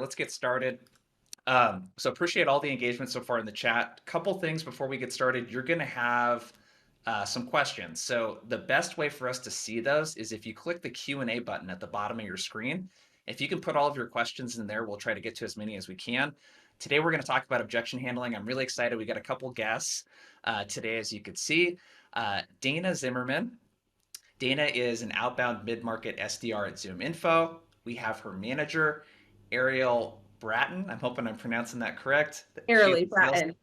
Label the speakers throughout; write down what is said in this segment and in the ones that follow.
Speaker 1: Let's get started. So appreciate all the engagement so far in the chat. Couple things before we get started. You're going to have some questions. So the best way for us to see those is if you click the Q&A button at the bottom of your screen. If you can put all of your questions in there, we'll try to get to as many as we can. Today we're going to talk about objection handling. I'm really excited. We got a couple guests today, as you could see. Dana Zimmerman. Dana is an outbound mid-market SDR at ZoomInfo. We have her manager, Ariel Bratton. I'm hoping I'm pronouncing that correct. She's
Speaker 2: Airly,
Speaker 1: a sales
Speaker 2: Bratton.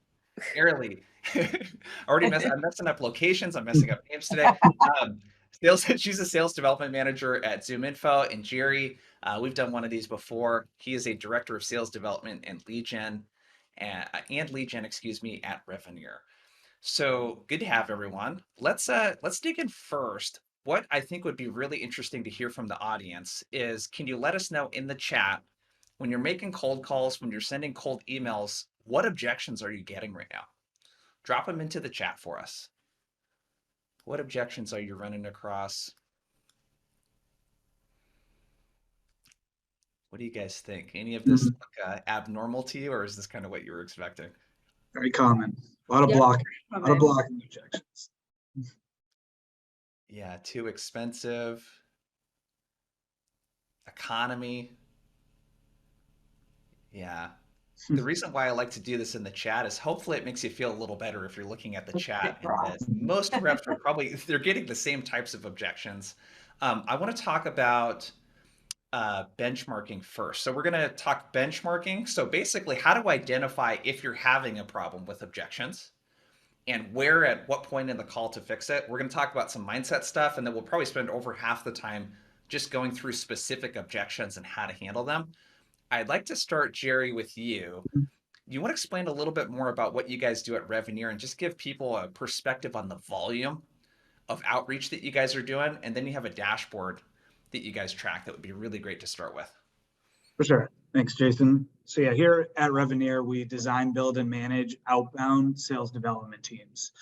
Speaker 1: Airly. I'm messing up locations. I'm messing up names today. She's a sales development manager at ZoomInfo. And Jerry, we've done one of these before. He is a director of sales development and lead gen, excuse me, at Revenir. So good to have everyone. Let's dig in first. What I think would be really interesting to hear from the audience is, can you let us know in the chat, when you're making cold calls, when you're sending cold emails, what objections are you getting right now? Drop them into the chat for us. What objections are you running across? What do you guys think? Any of this abnormal to you, or is this kind of what you were expecting?
Speaker 3: Very common. A lot of blocking objections.
Speaker 1: Yeah, too expensive. Economy. Yeah. The reason why I like to do this in the chat is hopefully it makes you feel a little better if you're looking at the chat, and that most reps are they're getting the same types of objections. I want to talk about benchmarking first. So we're going to talk benchmarking. So basically, how to identify if you're having a problem with objections and where at what point in the call to fix it. We're going to talk about some mindset stuff, and then we'll probably spend over half the time just going through specific objections and how to handle them. I'd like to start, Jerry, with you. You want to explain a little bit more about what you guys do at Revenir and just give people a perspective on the volume of outreach that you guys are doing, and then you have a dashboard that you guys track that would be really great to start with.
Speaker 3: For sure. Thanks, Jason. So yeah, here at Revenir, we design, build, and manage outbound sales development teams.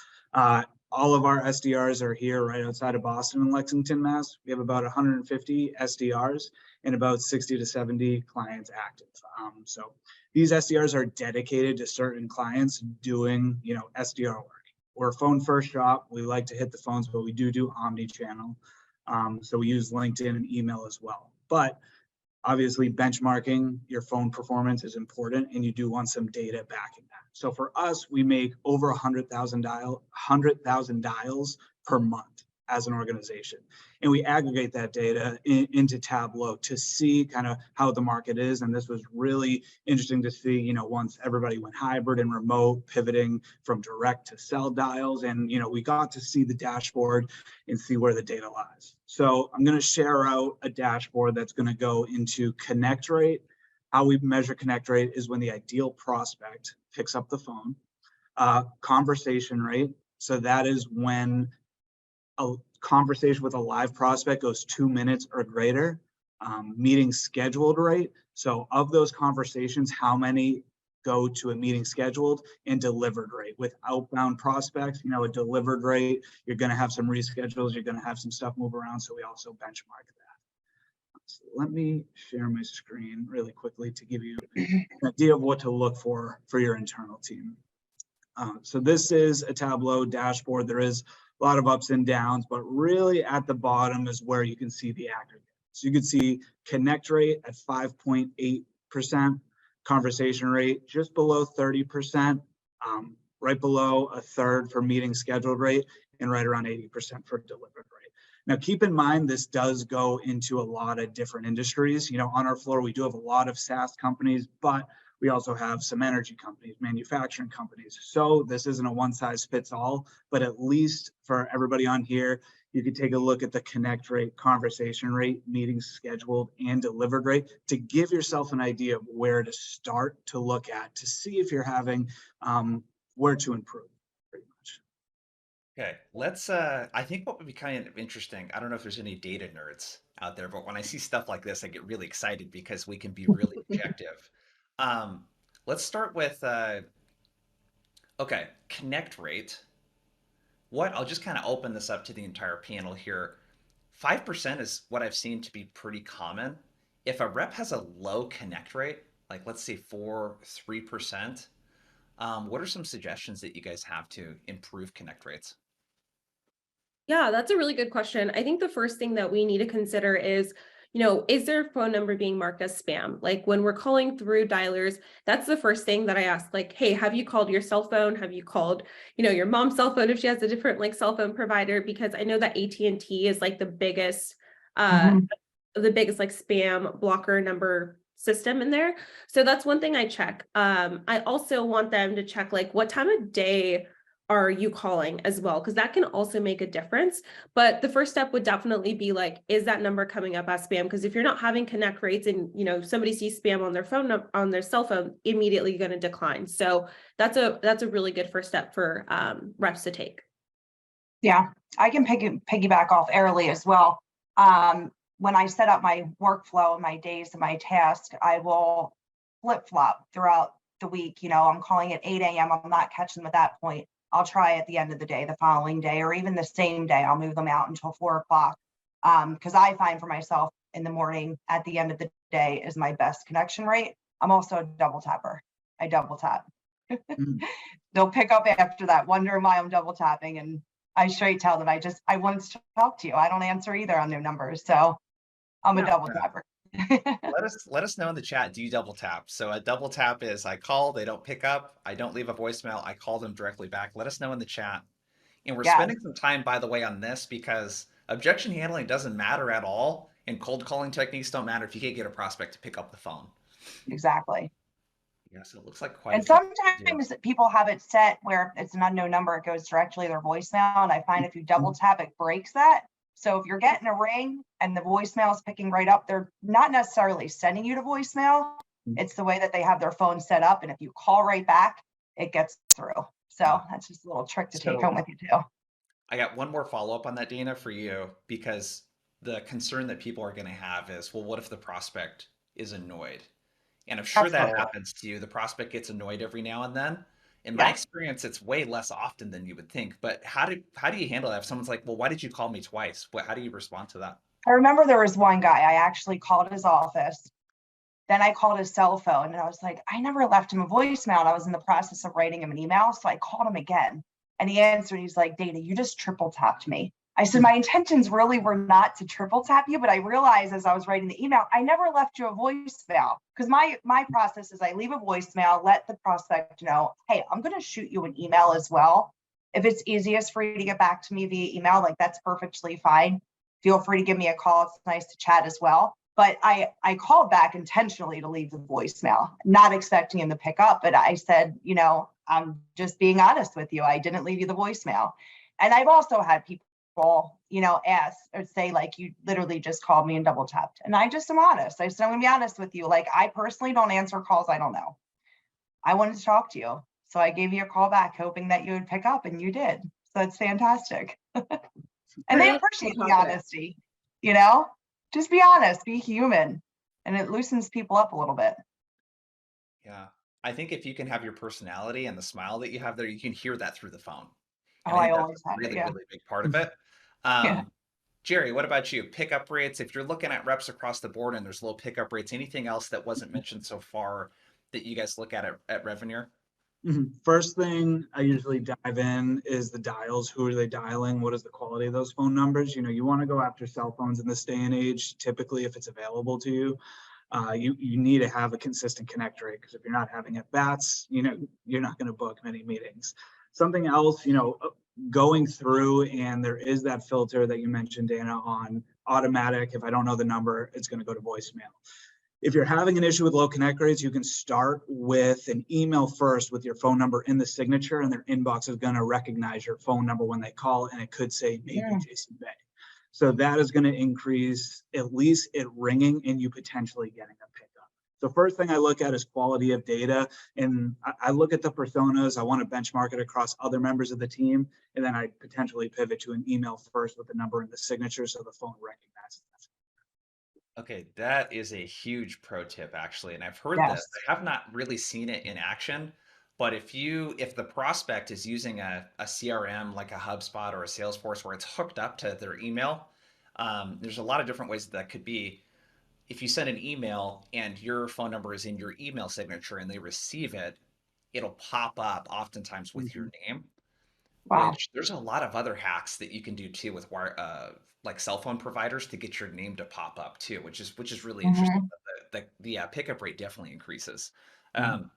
Speaker 3: All of our SDRs are here right outside of Boston and Lexington, Mass. We have about 150 SDRs and about 60 to 70 clients active. So these SDRs are dedicated to certain clients doing, SDR work. We're a phone first shop. We like to hit the phones, but we do omni-channel. So we use LinkedIn and email as well. But obviously, benchmarking your phone performance is important, and you do want some data backing that. So for us, we make over 100,000 dials per month as an organization. And we aggregate that data into Tableau to see kind of how the market is. And this was really interesting to see, once everybody went hybrid and remote, pivoting from direct to cell dials. And, we got to see the dashboard and see where the data lies. So I'm going to share out a dashboard that's going to go into connect rate. How we measure connect rate is when the ideal prospect picks up the phone. Conversation rate. So that is when a conversation with a live prospect goes 2 minutes or greater. Meeting scheduled rate. So of those conversations, how many go to a meeting scheduled, and delivered rate. With outbound prospects, a delivered rate, you're going to have some reschedules, you're going to have some stuff move around. So we also benchmark that. So let me share my screen really quickly to give you an idea of what to look for your internal team. So this is a Tableau dashboard. There is a lot of ups and downs, but really at the bottom is where you can see the aggregate. So you can see connect rate at 5.8%, conversation rate just below 30%, right below a third for meeting scheduled rate, and right around 80% for delivered rate. Now, keep in mind, this does go into a lot of different industries. On our floor, we do have a lot of SaaS companies, but we also have some energy companies, manufacturing companies. So this isn't a one size fits all, but at least for everybody on here, you can take a look at the connect rate, conversation rate, meetings scheduled, and delivered rate to give yourself an idea of where to start to look at to see if you're having where to improve, pretty much.
Speaker 1: Okay, let's, I think what would be kind of interesting, I don't know if there's any data nerds out there, but when I see stuff like this, I get really excited because we can be really objective. Let's start with, okay, connect rate. I'll just kind of open this up to the entire panel here. 5% is what I've seen to be pretty common. If a rep has a low connect rate, like let's say 3%. What are some suggestions that you guys have to improve connect rates?
Speaker 2: Yeah, that's a really good question. I think the first thing that we need to consider is, is their phone number being marked as spam? Like when we're calling through dialers, that's the first thing that I ask, like, hey, have you called your cell phone? Have you called, your mom's cell phone if she has a different like cell phone provider? Because I know that AT&T is like uh,
Speaker 4: Mhm.
Speaker 2: the biggest like spam blocker number system in there. So that's one thing I check. I also want them to check like what time of day are you calling as well? Because that can also make a difference. But the first step would definitely be like, is that number coming up as spam? Because if you're not having connect rates and somebody sees spam on their phone on their cell phone, immediately going to decline. So that's a really good first step for reps to take.
Speaker 4: Yeah, I can piggyback off Airly as well. When I set up my workflow and my days and my task, I will flip flop throughout the week. I'm calling at 8 a.m. I'm not catching them at that point. I'll try at the end of the day, the following day, or even the same day. I'll move them out until 4 o'clock. Because I find for myself in the morning at the end of the day is my best connection rate. I'm also a double tapper. I double tap.
Speaker 3: Mm.
Speaker 4: They'll pick up after that, wondering why I'm double tapping. And I straight tell them I want to talk to you. I don't answer either on their numbers. So I'm a
Speaker 2: Yeah.
Speaker 4: double
Speaker 1: Yeah.
Speaker 4: tapper.
Speaker 1: Let us know in the chat. Do you double tap? So a double tap is I call, they don't pick up, I don't leave a voicemail, I call them directly back. Let us know in the chat. And we're
Speaker 4: Yes,
Speaker 1: spending some time, by the way, on this because objection handling doesn't matter at all, and cold calling techniques don't matter if you can't get a prospect to pick up the phone.
Speaker 4: exactly.
Speaker 1: Yeah, so it looks like quite a
Speaker 4: And
Speaker 1: few to do.
Speaker 4: sometimes people have it set where it's an unknown number, it goes directly to their voicemail. And I find if you double tap, it breaks that. So if you're getting a ring and the voicemail is picking right up, they're not necessarily sending you to voicemail. It's the way that they have their phone set up. And if you call right back, it gets through. So that's just a little trick to take
Speaker 1: So
Speaker 4: home with you too.
Speaker 1: I got one more follow-up on that, Dana, for you, because the concern that people are going to have is, well, what if the prospect is annoyed? And I'm sure that
Speaker 4: Absolutely.
Speaker 1: happens to you. The prospect gets annoyed every now and then. In my
Speaker 4: Yep.
Speaker 1: experience, it's way less often than you would think. But how do you handle that if someone's like, "Well, why did you call me twice?" How do you respond to that?
Speaker 4: I remember there was one guy, I actually called his office. Then I called his cell phone and I was like, I never left him a voicemail. And I was in the process of writing him an email. So I called him again and he answered. He's like, Dana, you just triple tapped me. I said, my intentions really were not to triple tap you, but I realized as I was writing the email, I never left you a voicemail because my process is I leave a voicemail, let the prospect know, hey, I'm going to shoot you an email as well. If it's easiest for you to get back to me via email, like that's perfectly fine. Feel free to give me a call. It's nice to chat as well. But I called back intentionally to leave the voicemail, not expecting him to pick up. But I said, I'm just being honest with you. I didn't leave you the voicemail. And I've also had people, ask or say, like, you literally just called me and double tapped. And I just am honest. I said, I'm going to be honest with you. Like, I personally don't answer calls I don't know. I wanted to talk to you. So I gave you a call back, hoping that you would pick up, and you did. So it's fantastic. And they
Speaker 2: Really
Speaker 4: appreciate the
Speaker 2: confident.
Speaker 4: honesty, you know? Just be honest, be human. And it loosens people up a little bit.
Speaker 1: Yeah. I think if you can have your personality and the smile that you have there, you can hear that through the phone.
Speaker 4: Oh,
Speaker 1: And I
Speaker 4: I
Speaker 1: think that's a
Speaker 4: always have it.
Speaker 1: really,
Speaker 4: Yeah.
Speaker 1: really big part of it.
Speaker 4: Yeah.
Speaker 1: Jerry, what about you? Pickup rates, if you're looking at reps across the board and there's low pickup rates, anything else that wasn't mentioned so far that you guys look at Reveneer?
Speaker 3: First thing I usually dive in is the dials. Who are they dialing? What is the quality of those phone numbers? You want to go after cell phones in this day and age. Typically, if it's available to you, you need to have a consistent connect rate, because if you're not having at bats, you're not going to book many meetings. Something else, going through, and there is that filter that you mentioned, Dana, on automatic. If I don't know the number, it's going to go to voicemail. If you're having an issue with low connect rates, you can start with an email first with your phone number in the signature, and their inbox is going to recognize your phone number when they call, and it could say maybe Jason Bay. So that is going to increase at least it ringing and you potentially getting a pickup. So first thing I look at is quality of data, and I look at the personas. I want to benchmark it across other members of the team, and then I potentially pivot to an email first with the number in the signature so the phone recognizes that.
Speaker 1: Okay, that is a huge pro tip actually, and I've heard this.
Speaker 4: Yes.
Speaker 1: I have not really seen it in action, but if the prospect is using a CRM like a HubSpot or a Salesforce where it's hooked up to their email, there's a lot of different ways that could be. if you send an email and your phone number is in your email signature and they receive it, it'll pop up oftentimes with your name,
Speaker 4: Wow.
Speaker 1: which there's a lot of other hacks that you can do too with like cell phone providers to get your name to pop up too, which is really interesting.
Speaker 4: Mhm.
Speaker 1: But the pickup rate definitely increases.
Speaker 3: Mhm.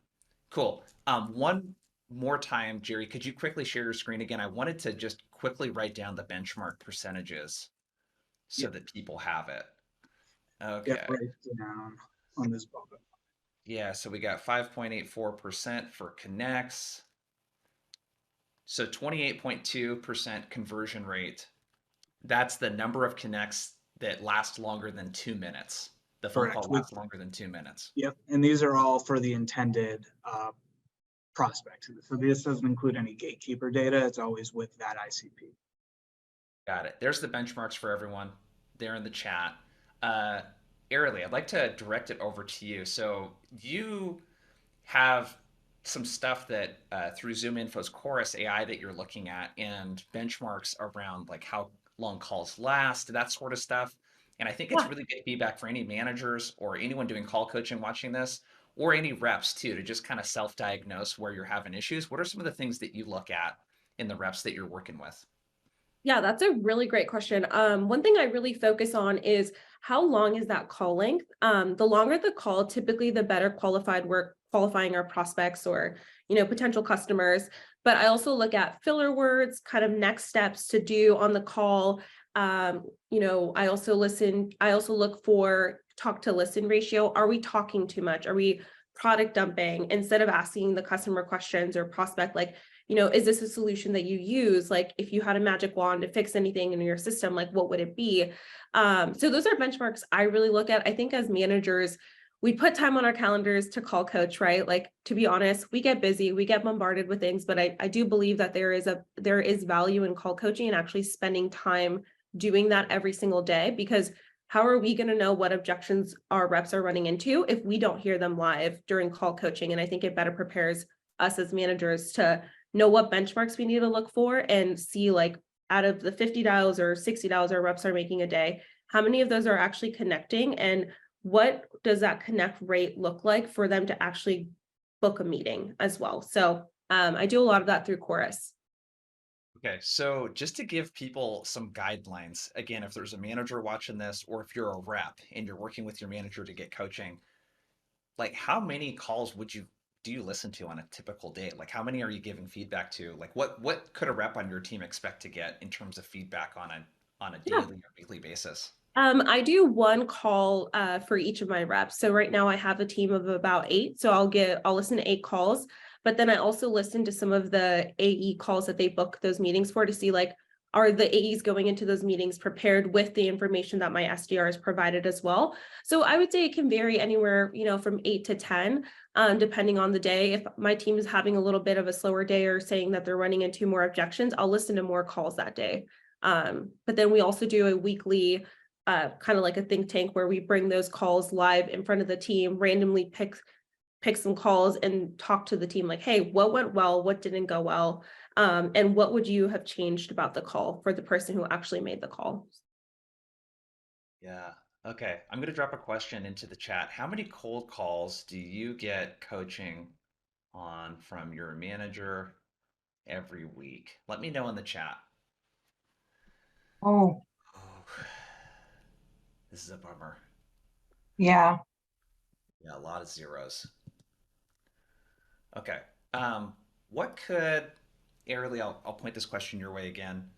Speaker 1: Cool. One more time, Jerry, could you quickly share your screen again? I wanted to just quickly write down the benchmark percentages so
Speaker 3: Yep,
Speaker 1: that people have it.
Speaker 3: yep,
Speaker 1: Okay.
Speaker 3: right down on this bubble.
Speaker 1: Yeah, so we got 5.84% for connects. So 28.2% conversion rate. That's the number of connects that last longer than 2 minutes. The phone
Speaker 3: Correct.
Speaker 1: call lasts longer than 2 minutes.
Speaker 3: Yep, and these are all for the intended prospect. So this doesn't include any gatekeeper data. It's always with that ICP.
Speaker 1: Got it. There's the benchmarks for everyone there in the chat. Uh, Ariely, I'd like to direct it over to you. So you have some stuff that through ZoomInfo's Chorus AI that you're looking at and benchmarks around like how long calls last, that sort of stuff. And I think it's
Speaker 2: Yeah.
Speaker 1: really good feedback for any managers or anyone doing call coaching watching this, or any reps too, to just kind of self-diagnose where you're having issues. What are some of the things that you look at in the reps that you're working with?
Speaker 2: Yeah, that's a really great question. One thing I really focus on is how long is that call length? The longer the call, typically the better qualified we're qualifying our prospects or, potential customers. But I also look at filler words, kind of next steps to do on the call. I also look for talk to listen ratio. Are we talking too much? Are we product dumping instead of asking the customer questions or prospect like, is this a solution that you use? Like if you had a magic wand to fix anything in your system, like what would it be? So those are benchmarks I really look at. I think as managers, we put time on our calendars to call coach, right? Like to be honest, we get busy, we get bombarded with things, but I do believe that there is value in call coaching and actually spending time doing that every single day, because how are we going to know what objections our reps are running into if we don't hear them live during call coaching? And I think it better prepares us as managers to know what benchmarks we need to look for and see like out of the 50 dials or 60 dials our reps are making a day, how many of those are actually connecting and what does that connect rate look like for them to actually book a meeting as well. So I do a lot of that through Chorus.
Speaker 1: Okay, so just to give people some guidelines, again, if there's a manager watching this, or if you're a rep and you're working with your manager to get coaching, like how many calls do you listen to on a typical day? Like how many are you giving feedback to? Like what could a rep on your team expect to get in terms of feedback on a
Speaker 2: Yeah.
Speaker 1: daily or weekly basis?
Speaker 2: I do one call for each of my reps. So right now I have a team of about 8. So I'll listen to 8 calls, but then I also listen to some of the AE calls that they book those meetings for to see like, are the AEs going into those meetings prepared with the information that my SDRs provided as well? So I would say it can vary anywhere, from 8 to 10, depending on the day. If my team is having a little bit of a slower day or saying that they're running into more objections, I'll listen to more calls that day. But then we also do a weekly kind of like a think tank where we bring those calls live in front of the team, randomly pick some calls and talk to the team like, hey, what went well, what didn't go well, and what would you have changed about the call for the person who actually made the call?
Speaker 1: Yeah. Okay. I'm going to drop a question into the chat. How many cold calls do you get coaching on from your manager every week? Let me know in the chat.
Speaker 4: Oh,
Speaker 1: Oh, this is a bummer.
Speaker 4: yeah.
Speaker 1: Yeah, a lot of zeros. Okay. What could, Ariely, I'll point this question your way again.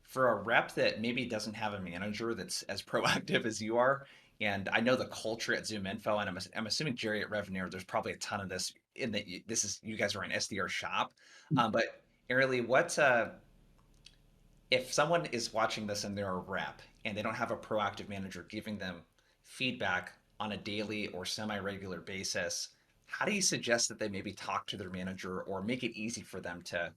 Speaker 1: For a rep that maybe doesn't have a manager that's as proactive as you are, and I know the culture at ZoomInfo, and I'm assuming Jerry at Revenir, there's probably a ton of this in that you guys are an SDR shop. But Ariely, if someone is watching this and they're a rep and they don't have a proactive manager giving them feedback on a daily or semi-regular basis, how do you suggest that they maybe talk to their manager or make it easy for them to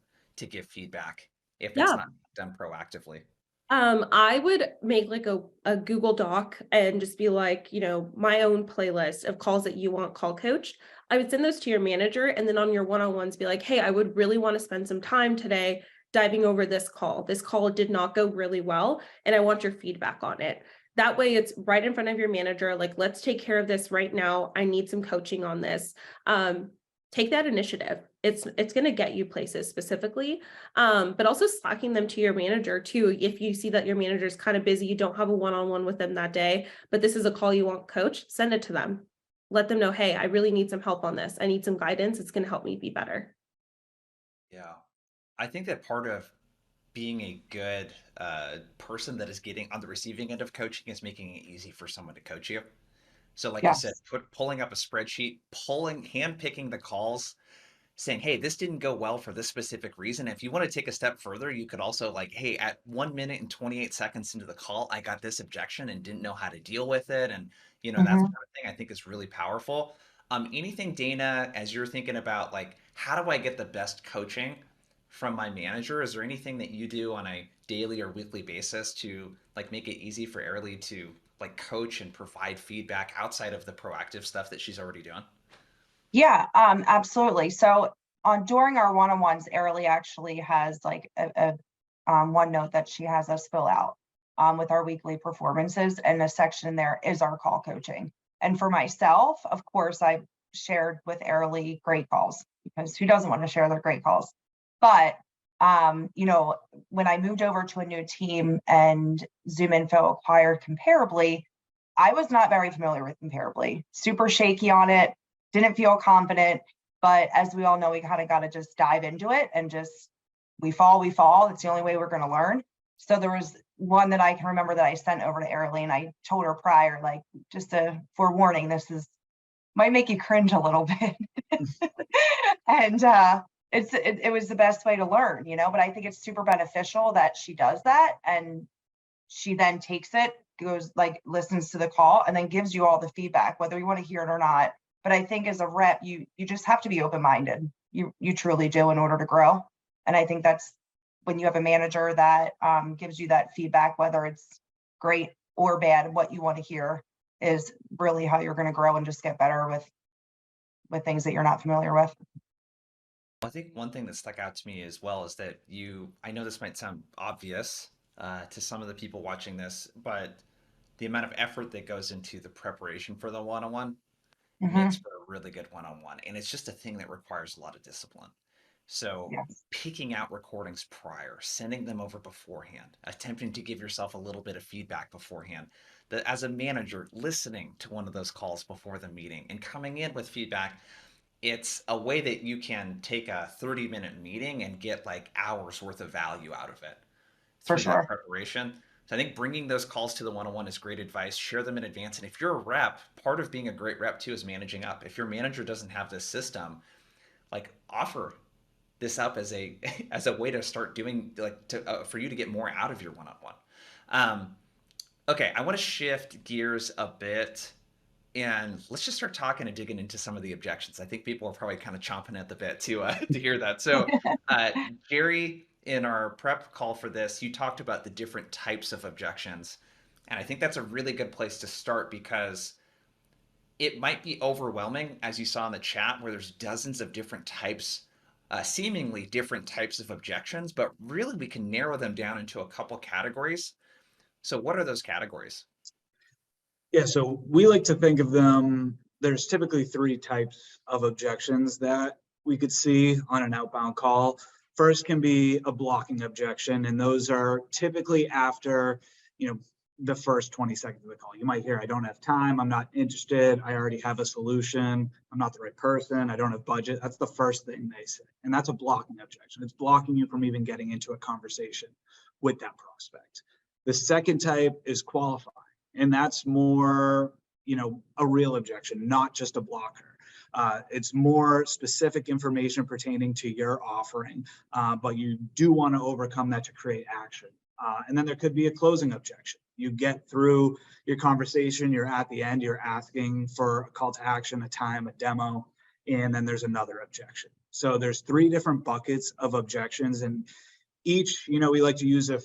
Speaker 1: give feedback if it's
Speaker 2: Yeah.
Speaker 1: not done proactively?
Speaker 2: I would make like a Google Doc and just be like, my own playlist of calls that you want call coached. I would send those to your manager and then on your one-on-ones be like, hey, I would really want to spend some time today diving over this call. This call did not go really well and I want your feedback on it. That way it's right in front of your manager, like, let's take care of this right now. I need some coaching on this. Take that initiative. It's going to get you places specifically, but also slacking them to your manager too. If you see that your manager is kind of busy, you don't have a one-on-one with them that day, but this is a call you want coach, send it to them. Let them know, hey, I really need some help on this. I need some guidance. It's going to help me be better.
Speaker 1: Yeah. I think that part of being a good person that is getting on the receiving end of coaching is making it easy for someone to coach you. So like you said,
Speaker 4: Yes.
Speaker 1: pulling up a spreadsheet, hand picking the calls, saying, hey, this didn't go well for this specific reason. If you want to take a step further, you could also like, hey, at 1 minute and 28 seconds into the call, I got this objection and didn't know how to deal with it. And, that sort
Speaker 4: Mhm.
Speaker 1: of thing I think is really powerful. Anything, Dana, as you're thinking about like, how do I get the best coaching from my manager? Is there anything that you do on a daily or weekly basis to like make it easy for Airly to like coach and provide feedback outside of the proactive stuff that she's already doing?
Speaker 4: Yeah, absolutely. So during our one-on-ones, Airly actually has like a OneNote that she has us fill out with our weekly performances, and a section in there is our call coaching. And for myself, of course, I shared with Airly great calls, because who doesn't want to share their great calls? But when I moved over to a new team and ZoomInfo acquired Comparably, I was not very familiar with Comparably, super shaky on it, didn't feel confident. But as we all know, we kind of got to just dive into it and just, we fall. It's the only way we're going to learn. So there was one that I can remember that I sent over to Airly, and I told her prior, like, just a forewarning, this might make you cringe a little bit. And it was the best way to learn, but I think it's super beneficial that she does that, and she then takes it, goes like listens to the call, and then gives you all the feedback, whether you want to hear it or not. But I think as a rep, you just have to be open-minded. You truly do, in order to grow. And I think that's when you have a manager that gives you that feedback, whether it's great or bad, what you want to hear is really how you're going to grow and just get better with things that you're not familiar with.
Speaker 1: I think one thing that stuck out to me as well is that I know this might sound obvious to some of the people watching this, but the amount of effort that goes into the preparation for the one-on-one makes
Speaker 4: Hmm.
Speaker 1: for a really good one-on-one. And it's just a thing that requires a lot of discipline. So
Speaker 4: Yes,
Speaker 1: picking out recordings prior, sending them over beforehand, attempting to give yourself a little bit of feedback beforehand. That as a manager, listening to one of those calls before the meeting and coming in with feedback, it's a way that you can take a 30-minute meeting and get like hours worth of value out of it
Speaker 4: for
Speaker 1: through that
Speaker 4: sure.
Speaker 1: preparation. So I think bringing those calls to the one-on-one is great advice. Share them in advance. And if you're a rep, part of being a great rep too is managing up. If your manager doesn't have this system, like offer this up as a as a way to start doing like for you to get more out of your one-on-one. Okay, I want to shift gears a bit and let's just start talking and digging into some of the objections. I think people are probably kind of chomping at the bit to to hear that. So, uh, Jerry, in our prep call for this, you talked about the different types of objections, and I think that's a really good place to start because it might be overwhelming, as you saw in the chat, where there's dozens of different types, seemingly different types of objections, but really we can narrow them down into a couple categories. So, what are those categories?
Speaker 3: Yeah, so we like to think of them, there's typically three types of objections that we could see on an outbound call. First can be a blocking objection, and those are typically after, the first 20 seconds of the call. You might hear, I don't have time, I'm not interested, I already have a solution, I'm not the right person, I don't have budget. That's the first thing they say. And that's a blocking objection. It's blocking you from even getting into a conversation with that prospect. The second type is qualifying. And that's more, a real objection, not just a blocker. It's more specific information pertaining to your offering, but you do want to overcome that to create action. And then there could be a closing objection. You get through your conversation, you're at the end, you're asking for a call to action, a time, a demo, and then there's another objection. So there's three different buckets of objections, and each, we like to use a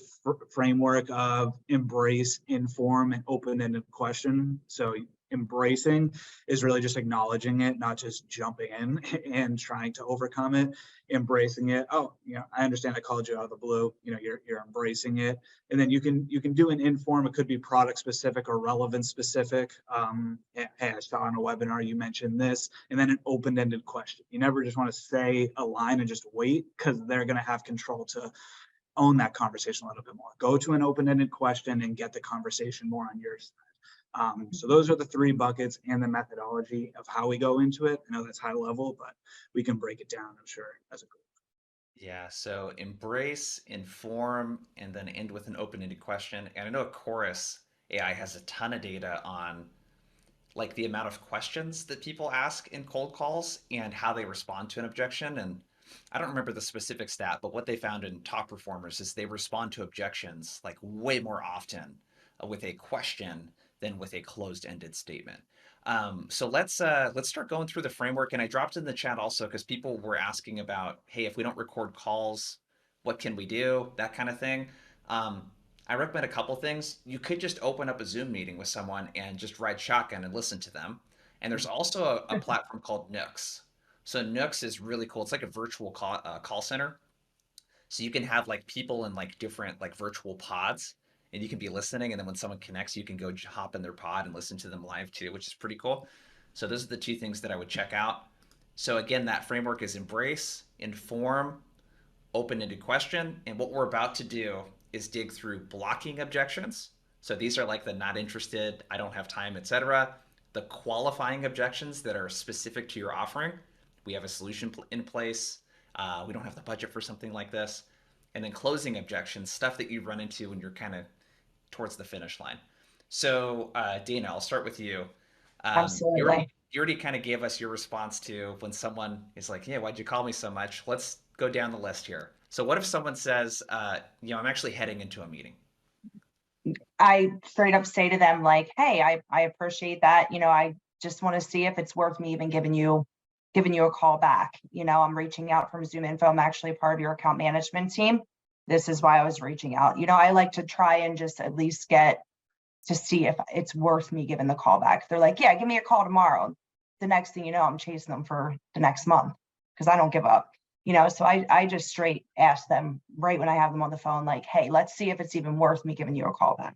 Speaker 3: framework of embrace, inform, and open-ended question. So embracing is really just acknowledging it, not just jumping in and trying to overcome it. Embracing it. Oh, I understand I called you out of the blue. You're embracing it. And then you can do an inform. It could be product specific or relevant specific. Hey, I saw on a webinar you mentioned this, and then an open-ended question. You never just want to say a line and just wait, because they're going to have control to own that conversation a little bit more. Go to an open-ended question and get the conversation more on your side. So those are the 3 buckets and the methodology of how we go into it. I know that's high level, but we can break it down, I'm sure, as a group.
Speaker 1: Yeah, so embrace, inform, and then end with an open-ended question. And I know Chorus AI has a ton of data on like the amount of questions that people ask in cold calls and how they respond to an objection. And I don't remember the specific stat, but what they found in top performers is they respond to objections like way more often with a question than with a closed-ended statement. So let's start going through the framework. And I dropped in the chat also because people were asking about, hey, if we don't record calls, what can we do? That kind of thing. I recommend a couple things. You could just open up a Zoom meeting with someone and just ride shotgun and listen to them. And there's also a platform called Nooks. So Nooks is really cool. It's like a virtual call center. So you can have like people in like different like virtual pods, and you can be listening. And then when someone connects, you can go hop in their pod and listen to them live too, which is pretty cool. So those are the 2 things that I would check out. So again, that framework is embrace, inform, open-ended question. And what we're about to do is dig through blocking objections. So these are like the not interested, I don't have time, etc. The qualifying objections that are specific to your offering. We have a solution in place. We don't have the budget for something like this. And then closing objections, stuff that you run into when you're kind of towards the finish line. So Dana, I'll start with you.
Speaker 4: Absolutely.
Speaker 1: You already kind of gave us your response to when someone is like, yeah, why'd you call me so much? Let's go down the list here. So what if someone says, I'm actually heading into a meeting?
Speaker 4: I straight up say to them like, hey, I appreciate that. I just want to see if it's worth me even giving you a call back. I'm reaching out from ZoomInfo. I'm actually a part of your account management team. This is why I was reaching out. I like to try and just at least get to see if it's worth me giving the call back. They're like, yeah, give me a call tomorrow. The next thing you know, I'm chasing them for the next month because I don't give up. So I just straight ask them right when I have them on the phone, like, hey, let's see if it's even worth me giving you a call back.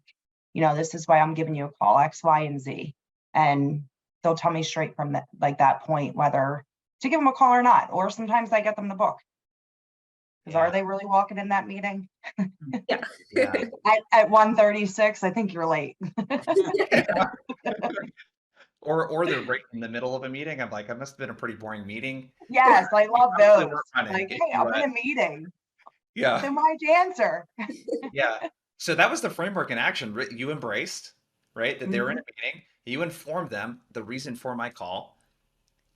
Speaker 4: This is why I'm giving you a call, X, Y, and Z. And they'll tell me straight from that point whether to give them a call or not. Or sometimes I get them the book. Because are they really walking in that meeting?
Speaker 2: Yeah.
Speaker 4: At 1:36, I think you're late.
Speaker 1: Or they're right in the middle of a meeting. I'm like, it must have been a pretty boring meeting.
Speaker 4: Yes, I love those. Like, hey, I'm in a meeting.
Speaker 1: Yeah.
Speaker 4: Then why'd you answer?
Speaker 1: Yeah. So that was the framework in action. You embraced, right, that they were in a meeting. You informed them the reason for my call.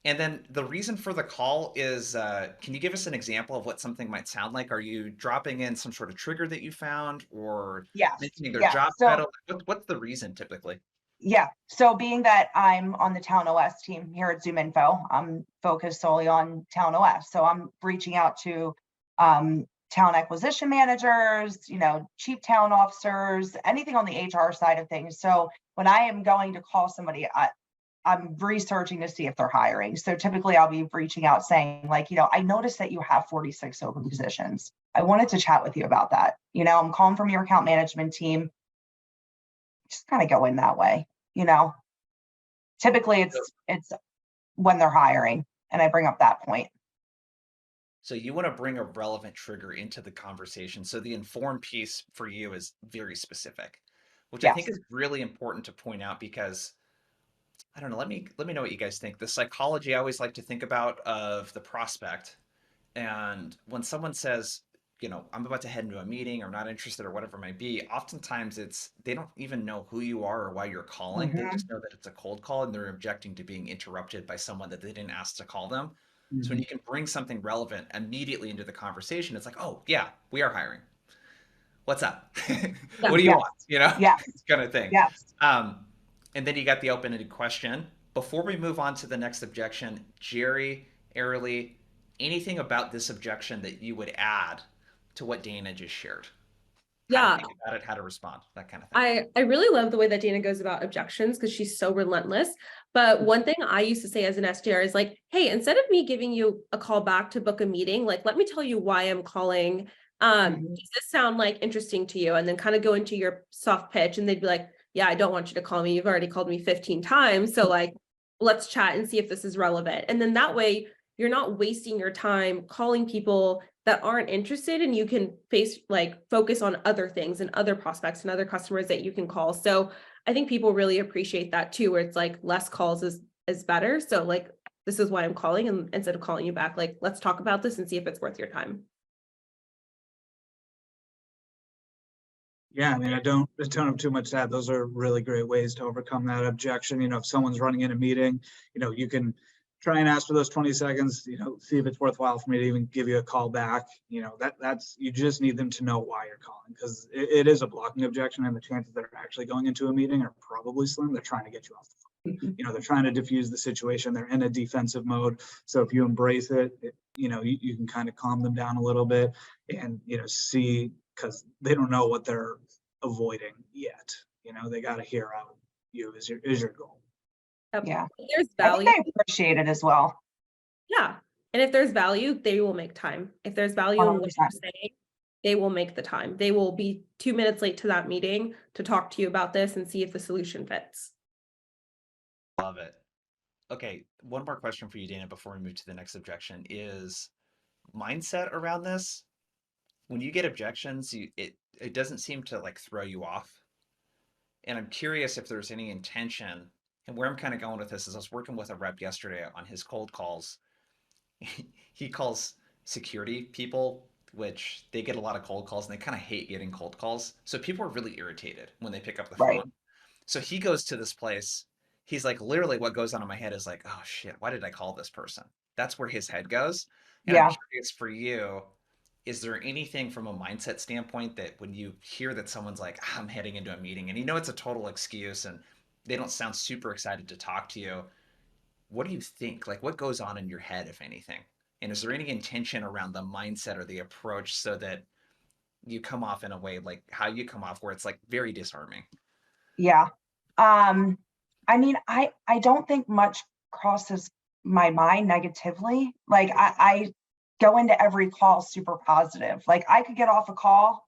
Speaker 1: And then the reason for the call is, can you give us an example of what something might sound like? Are you dropping in some sort of trigger that you found, or mentioning their job title? What's the reason typically?
Speaker 4: Yeah. So being that I'm on the Town OS team here at ZoomInfo, I'm focused solely on Town OS. So I'm reaching out to town acquisition managers, chief town officers, anything on the HR side of things. So when I am going to call somebody, I'm researching to see if they're hiring. So typically I'll be reaching out saying like, I noticed that you have 46 open positions. I wanted to chat with you about that. I'm calling from your account management team. Just kind of go in that way. Typically it's when they're hiring and I bring up that point.
Speaker 1: So you want to bring a relevant trigger into the conversation. So the informed piece for you is very specific, which I think is really important to point out because I don't know, let me know what you guys think. The psychology I always like to think about of the prospect. And when someone says, I'm about to head into a meeting or not interested or whatever it might be, oftentimes they don't even know who you are or why you're calling. They just know that it's a cold call and they're objecting to being interrupted by someone that they didn't ask to call them. So when you can bring something relevant immediately into the conversation, it's like, oh yeah, we are hiring. What's up? What do you want? Kind of thing. And then you got the open-ended question. Before we move on to the next objection, Jerry, Airly, anything about this objection that you would add to what Dana just shared? how to
Speaker 2: Yeah,
Speaker 1: think about it, how to respond, that kind of thing.
Speaker 2: I really love the way that Dana goes about objections because she's so relentless. But one thing I used to say as an SDR is like, hey, instead of me giving you a call back to book a meeting, like, let me tell you why I'm calling. Does this sound like interesting to you? And then kind of go into your soft pitch, and they'd be like, yeah, I don't want you to call me. You've already called me 15 times. So like, let's chat and see if this is relevant. And then that way you're not wasting your time calling people that aren't interested, and you can focus on other things and other prospects and other customers that you can call. So I think people really appreciate that too, where it's like less calls is better. So like, this is why I'm calling, and instead of calling you back, like, let's talk about this and see if it's worth your time.
Speaker 3: Yeah, I mean, I don't have too much to add. Those are really great ways to overcome that objection. You know, if someone's running in a meeting, you know, you can try and ask for those 20 seconds, you know, see if it's worthwhile for me to even give you a call back. You know, that's, you just need them to know why you're calling, because it is a blocking objection, and the chances that are actually going into a meeting are probably slim. They're trying to get you off the phone. You know, they're trying to diffuse the situation. They're in a defensive mode. So if you embrace it, you know, you can kind of calm them down a little bit and, you know, see, because they don't know what they're avoiding yet. You know, they got to hear out you is your goal.
Speaker 4: Yeah.
Speaker 2: If there's
Speaker 4: I
Speaker 2: value.
Speaker 4: think they appreciate it as well.
Speaker 2: Yeah. And if there's value, they will make time. If there's value in what you're
Speaker 4: 100%.
Speaker 2: saying, they will make the time. They will be 2 minutes late to that meeting to talk to you about this and see if the solution fits.
Speaker 1: Love it. Okay, one more question for you, Dana, before we move to the next objection is mindset around this. When you get objections, it doesn't seem to like throw you off. And I'm curious if there's any intention, and where I'm kind of going with this is I was working with a rep yesterday on his cold calls. He calls security people, which they get a lot of cold calls and they kind of hate getting cold calls. So people are really irritated when they pick up the
Speaker 4: Right.
Speaker 1: phone. So he goes to this place. He's like, literally, what goes on in my head is like, oh shit, why did I call this person? That's where his head goes. And I'm
Speaker 4: Yeah.
Speaker 1: curious for you, is there anything from a mindset standpoint that when you hear that someone's like, I'm heading into a meeting, and you know it's a total excuse and they don't sound super excited to talk to you, what do you think? Like, what goes on in your head, if anything? And is there any intention around the mindset or the approach so that you come off in a way like how you come off, where it's like very disarming?
Speaker 4: Yeah. I mean, I don't think much crosses my mind negatively. Like I go into every call super positive. Like I could get off a call,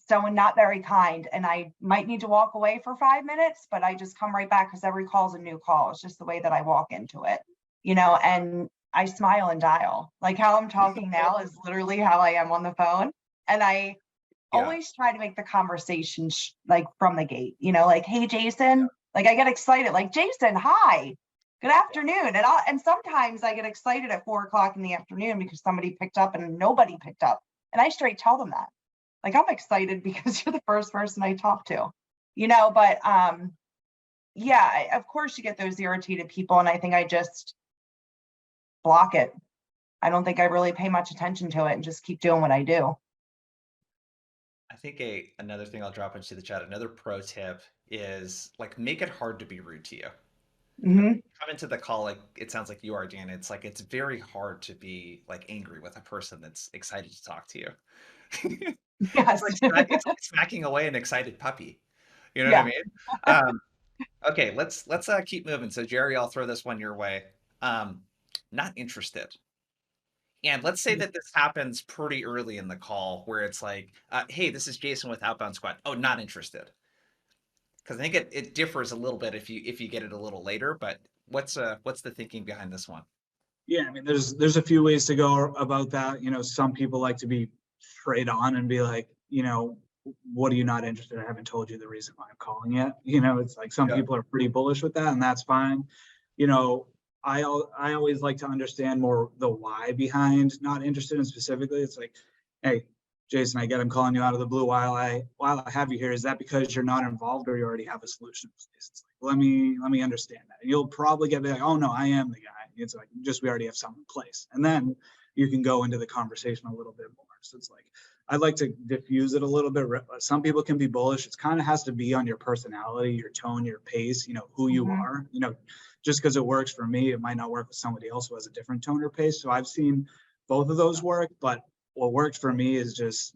Speaker 4: someone not very kind, and I might need to walk away for 5 minutes, but I just come right back because every call is a new call. It's just the way that I walk into it, you know, and I smile and dial. Like how I'm talking now is literally how I am on the phone. And I
Speaker 1: Yeah.
Speaker 4: always try to make the conversation like from the gate, you know, like, hey, Jason, like I get excited, like, Jason, hi, good afternoon. And sometimes I get excited at 4 o'clock in the afternoon because somebody picked up and nobody picked up. And I straight tell them that, like, I'm excited because you're the first person I talked to, you know, but yeah, of course you get those irritated people. And I think I just block it. I don't think I really pay much attention to it and just keep doing what I do.
Speaker 1: I think another thing I'll drop into the chat, another pro tip is like make it hard to be rude to you.
Speaker 4: Mm-hmm.
Speaker 1: Come into the call like it sounds like you are, Dan. It's like it's very hard to be like angry with a person that's excited to talk to you.
Speaker 4: Yes.
Speaker 1: It's like smacking away an excited puppy. You know what I
Speaker 4: Yeah.
Speaker 1: mean? Okay, let's keep moving. So Jerry, I'll throw this one your way. Not interested. And let's say that this happens pretty early in the call where it's like, hey, this is Jason with Outbound Squad. Oh, not interested. Because I think it differs a little bit if you get it a little later, but what's the thinking behind this one?
Speaker 3: Yeah, I mean, there's a few ways to go about that. You know, some people like to be straight on and be like, you know, what are you not interested in? I haven't told you the reason why I'm calling yet. You know, it's like some
Speaker 1: Yeah.
Speaker 3: people are pretty bullish with that, and that's fine. You know, I always like to understand more the why behind not interested in specifically. It's like, hey, Jason, I get I'm calling you out of the blue while I have you here. Is that because you're not involved or you already have a solution? It's like, let me understand that. And you'll probably get like, oh no, I am the guy. It's like, just we already have something in place. And then you can go into the conversation a little bit more. So it's like, I'd like to diffuse it a little bit. Some people can be bullish. It kind of has to be on your personality, your tone, your pace, you know, who you are. You know, just because it works for me, it might not work with somebody else who has a different tone or pace. So I've seen both of those work, but what works for me is just,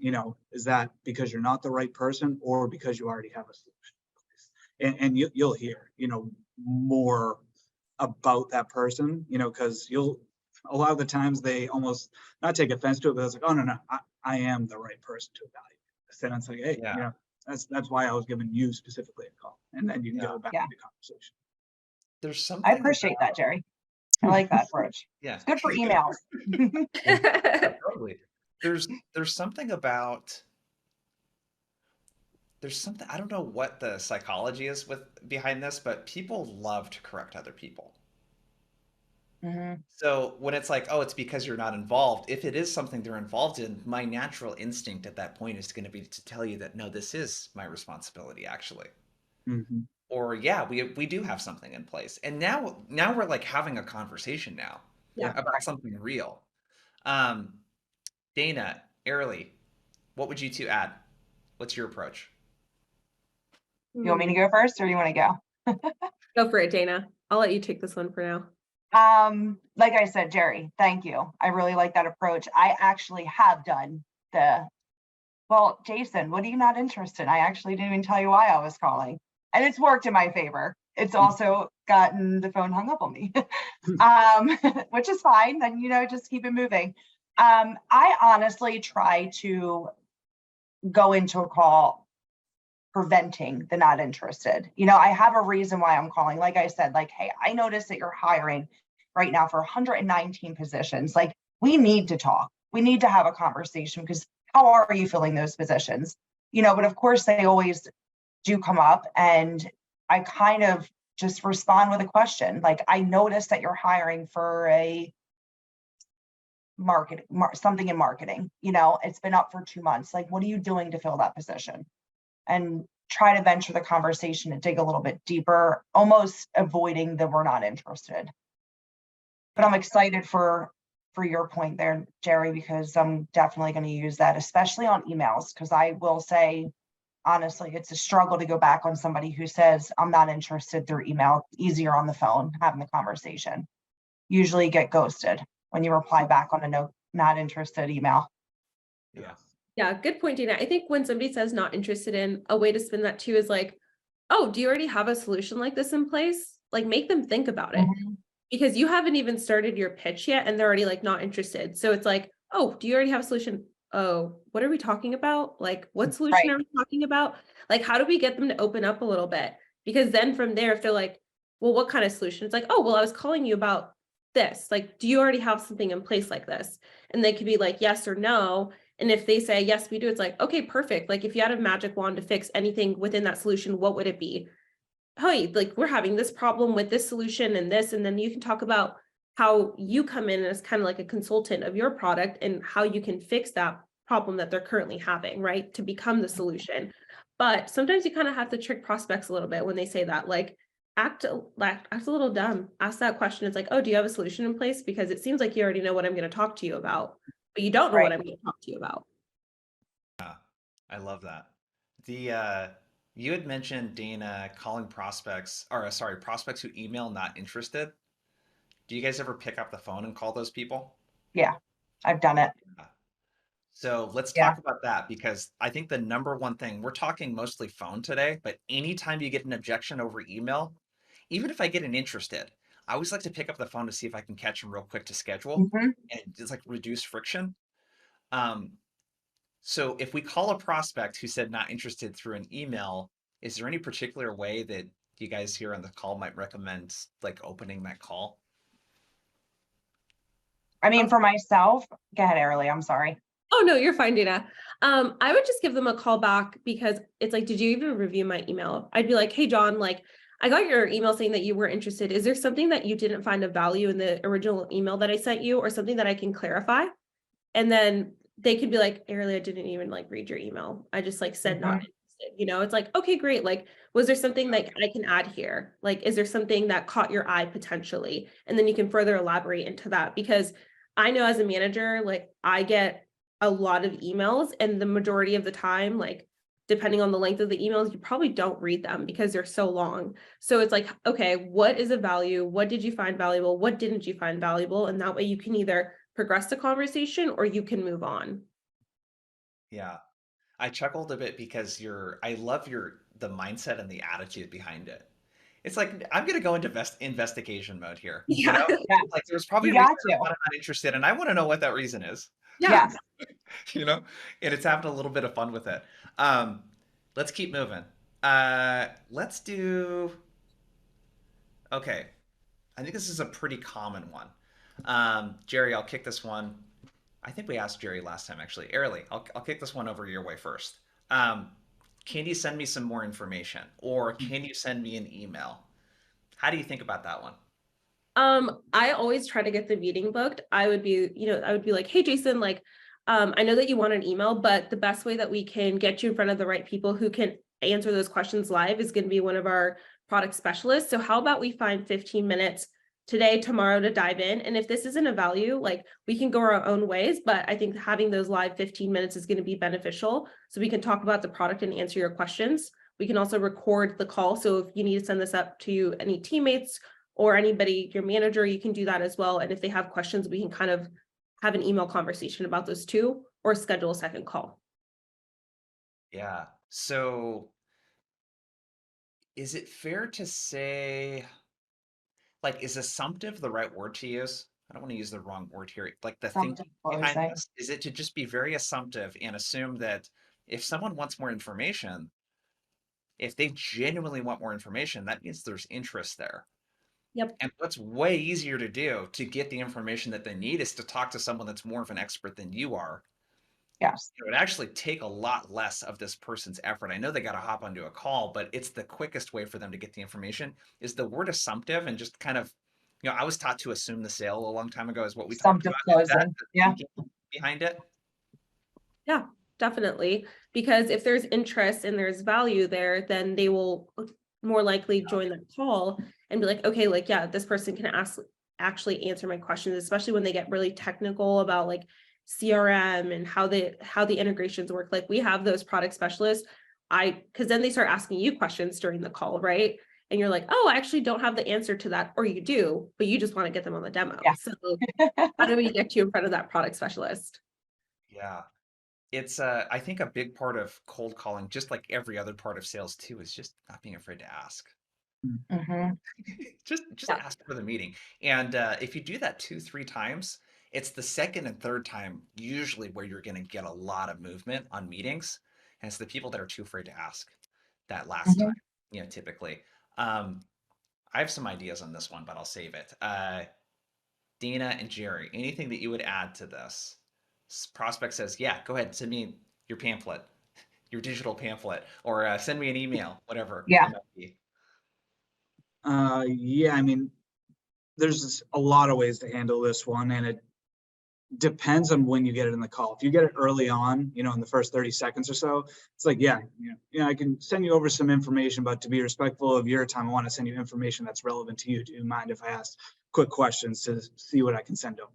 Speaker 3: is that because you're not the right person or because you already have a solution? And you'll hear, more about that person, because a lot of the times they almost not take offense to it, but it's like, oh, no, I am the right person to evaluate this. And it's like, hey,
Speaker 1: Yeah.
Speaker 3: that's why I was giving you specifically a call. And then you can go back to the conversation.
Speaker 1: There's
Speaker 4: I
Speaker 1: something
Speaker 4: appreciate
Speaker 1: about,
Speaker 4: that, Jerry. I like that approach.
Speaker 1: yeah,
Speaker 4: It's good for emails.
Speaker 1: totally. There's something about, I don't know what the psychology is behind this, but people love to correct other people.
Speaker 4: Mhm.
Speaker 1: So when it's like, oh, it's because you're not involved, if it is something they're involved in, my natural instinct at that point is going to be to tell you that, no, this is my responsibility, actually.
Speaker 3: Mhm.
Speaker 1: Or yeah, we do have something in place. And now we're like having a conversation now
Speaker 2: Yeah.
Speaker 1: about something real. Dana, Airly, what would you two add? What's your approach?
Speaker 4: You want me to go first or you want to go?
Speaker 2: Go for it, Dana. I'll let you take this one for now.
Speaker 4: Like I said, Jerry, thank you. I really like that approach. I actually have done well, Jason, what are you not interested in? I actually didn't even tell you why I was calling. And it's worked in my favor. It's also gotten the phone hung up on me, which is fine. Then, just keep it moving. I honestly try to go into a call preventing the not interested. I have a reason why I'm calling. Like I said, hey, I noticed that you're hiring right now for 119 positions. We need to talk. We need to have a conversation because how are you filling those positions? But of course they always do come up and I kind of just respond with a question. I noticed that you're hiring for a something in marketing. It's been up for 2 months. What are you doing to fill that position? And try to venture the conversation and dig a little bit deeper, almost avoiding the we're not interested. But I'm excited for your point there, Jerry, because I'm definitely going to use that, especially on emails, because I will say, honestly, it's a struggle to go back on somebody who says, I'm not interested through email. Easier on the phone, having the conversation. Usually get ghosted when you reply back on a not interested email.
Speaker 1: Yeah.
Speaker 2: Yeah, good point, Dana. I think when somebody says not interested in, a way to spin that too is like, oh, do you already have a solution like this in place? Make them think about it. Because you haven't even started your pitch yet and they're already not interested. So it's like, oh, do you already have a solution? Oh, what are we talking about? What solution are we talking about? How do we get them to open up a little bit? Because then from there, if they're like, well, what kind of solution? It's like, oh, well, I was calling you about this. Do you already have something in place like this? And they could be like, yes or no. And if they say, yes, we do, it's like, okay, perfect. If you had a magic wand to fix anything within that solution, what would it be? Hey, we're having this problem with this solution and this, and then you can talk about how you come in as kind of like a consultant of your product and how you can fix that problem that they're currently having, right? To become the solution. But sometimes you kind of have to trick prospects a little bit when they say that, act a little dumb. Ask that question. It's like, oh, do you have a solution in place? Because it seems like you already know what I'm going to talk to you about, but you don't know what I'm going to talk to you about.
Speaker 1: I love that. You had mentioned, Dana, calling prospects, or sorry, prospects who email not interested. Do you guys ever pick up the phone and call those people?
Speaker 4: Yeah, I've done it.
Speaker 1: So let's talk about that, because I think the number one thing, we're talking mostly phone today, but anytime you get an objection over email, even if I get an interested, I always like to pick up the phone to see if I can catch them real quick to schedule and just reduce friction. So if we call a prospect who said not interested through an email, is there any particular way that you guys here on the call might recommend opening that call?
Speaker 4: I mean, for myself, go ahead, Airly, I'm sorry.
Speaker 2: Oh, no, you're fine, Dana. I would just give them a call back because it's like, did you even review my email? I'd be like, hey, John, I got your email saying that you were interested. Is there something that you didn't find of value in the original email that I sent you, or something that I can clarify? And then they could be like, Airly, I didn't even read your email. I just said not interested. It's like, okay, great. Was there something I can add here? Is there something that caught your eye potentially? And then you can further elaborate into that, because I know as a manager, I get a lot of emails, and the majority of the time, depending on the length of the emails, you probably don't read them because they're so long. So it's like, okay, what is of value? What did you find valuable? What didn't you find valuable? And that way you can either progress the conversation or you can move on.
Speaker 1: Yeah. I chuckled a bit because I love the mindset and the attitude behind it. It's like, I'm gonna go into investigation mode here, you
Speaker 2: Yeah.
Speaker 1: know?
Speaker 4: Yeah,
Speaker 1: Like there's probably
Speaker 4: you
Speaker 1: a reason
Speaker 4: got to.
Speaker 1: I'm not interested, and I want to know what that reason is,
Speaker 2: Yeah.
Speaker 4: Yes.
Speaker 1: you know? And it's having a little bit of fun with it. Um, let's keep moving. Let's do, okay. I think this is a pretty common one. Jerry, I'll kick this one. I think we asked Jerry last time, actually. Airly, I'll kick this one over your way first. Um, can you send me some more information, or can you send me an email? How do you think about that one?
Speaker 2: I always try to get the meeting booked. I would be like, hey, Jason, like, I know that you want an email, but the best way that we can get you in front of the right people who can answer those questions live is going to be one of our product specialists. So how about we find 15 minutes today, tomorrow to dive in? And if this isn't a value, like we can go our own ways, but I think having those live 15 minutes is going to be beneficial. So we can talk about the product and answer your questions. We can also record the call. So if you need to send this up to any teammates or anybody, your manager, you can do that as well. And if they have questions, we can kind of have an email conversation about those two or schedule a second call.
Speaker 1: Yeah. So is it fair to say, like, is assumptive the right word to use? I don't want to use the wrong word here. Like the
Speaker 4: Something
Speaker 1: thinking
Speaker 4: what we're
Speaker 1: behind
Speaker 4: saying.
Speaker 1: this, is it to just be very assumptive and assume that if someone wants more information, if they genuinely want more information, that means there's interest there.
Speaker 2: Yep.
Speaker 1: And what's way easier to do to get the information that they need is to talk to someone that's more of an expert than you are.
Speaker 4: Yes.
Speaker 1: It would actually take a lot less of this person's effort. I know they got to hop onto a call, but it's the quickest way for them to get the information. Is the word assumptive and just kind of, I was taught to assume the sale a long time ago is what we talked
Speaker 4: Assumptive
Speaker 1: about. Is that
Speaker 4: closing.
Speaker 1: the
Speaker 4: Yeah.
Speaker 1: thinking behind it?
Speaker 2: Yeah, definitely. Because if there's interest and there's value there, then they will more likely join that call and be like, okay, like, yeah, this person can actually answer my questions, especially when they get really technical about like CRM and how the integrations work. Like we have those product specialists. Because then they start asking you questions during the call, right? And you're like, oh, I actually don't have the answer to that, or you do, but you just want to get them on the demo.
Speaker 4: Yeah.
Speaker 2: So how do we get you in front of that product specialist?
Speaker 1: Yeah. It's I think a big part of cold calling, just like every other part of sales too, is just not being afraid to ask.
Speaker 4: Mm-hmm.
Speaker 1: Just
Speaker 2: Yeah.
Speaker 1: ask for the meeting. And if you do that 2, 3 times, it's the second and third time usually where you're going to get a lot of movement on meetings. And it's the people that are too afraid to ask that last
Speaker 4: Mm-hmm.
Speaker 1: time, typically. Um, I have some ideas on this one, but I'll save it. Dana and Jerry, anything that you would add to this? Prospect says, yeah, go ahead, send me your pamphlet, your digital pamphlet, or send me an email, whatever
Speaker 4: Yeah.
Speaker 1: it might be.
Speaker 3: Yeah, I mean, there's a lot of ways to handle this one, and it depends on when you get it in the call. If you get it early on, in the first 30 seconds or so, it's like, yeah, I can send you over some information, but to be respectful of your time, I want to send you information that's relevant to you. Do you mind if I ask quick questions to see what I can send over?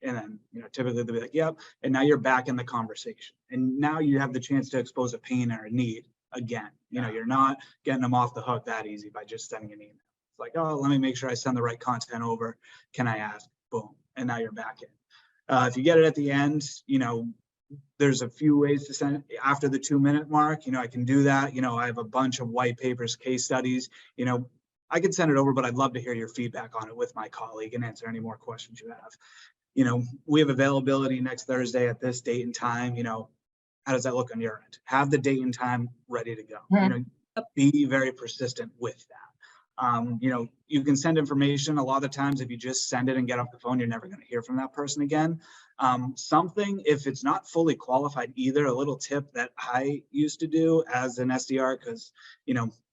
Speaker 3: And then, typically they'll be like, yep. And now you're back in the conversation. And now you have the chance to expose a pain or a need again. You're not getting them off the hook that easy by just sending an email. It's like, oh, let me make sure I send the right content over. Can I ask? Boom. And now you're back in. If you get it at the end, there's a few ways to send it after the 2-minute mark. I can do that. I have a bunch of white papers, case studies. I can send it over, but I'd love to hear your feedback on it with my colleague and answer any more questions you have. We have availability next Thursday at this date and time. How does that look on your end? Have the date and time ready to go.
Speaker 4: Mm-hmm.
Speaker 3: Be very persistent with that. You can send information. A lot of times, if you just send it and get off the phone, you're never going to hear from that person again. Something, if it's not fully qualified either, a little tip that I used to do as an SDR, because,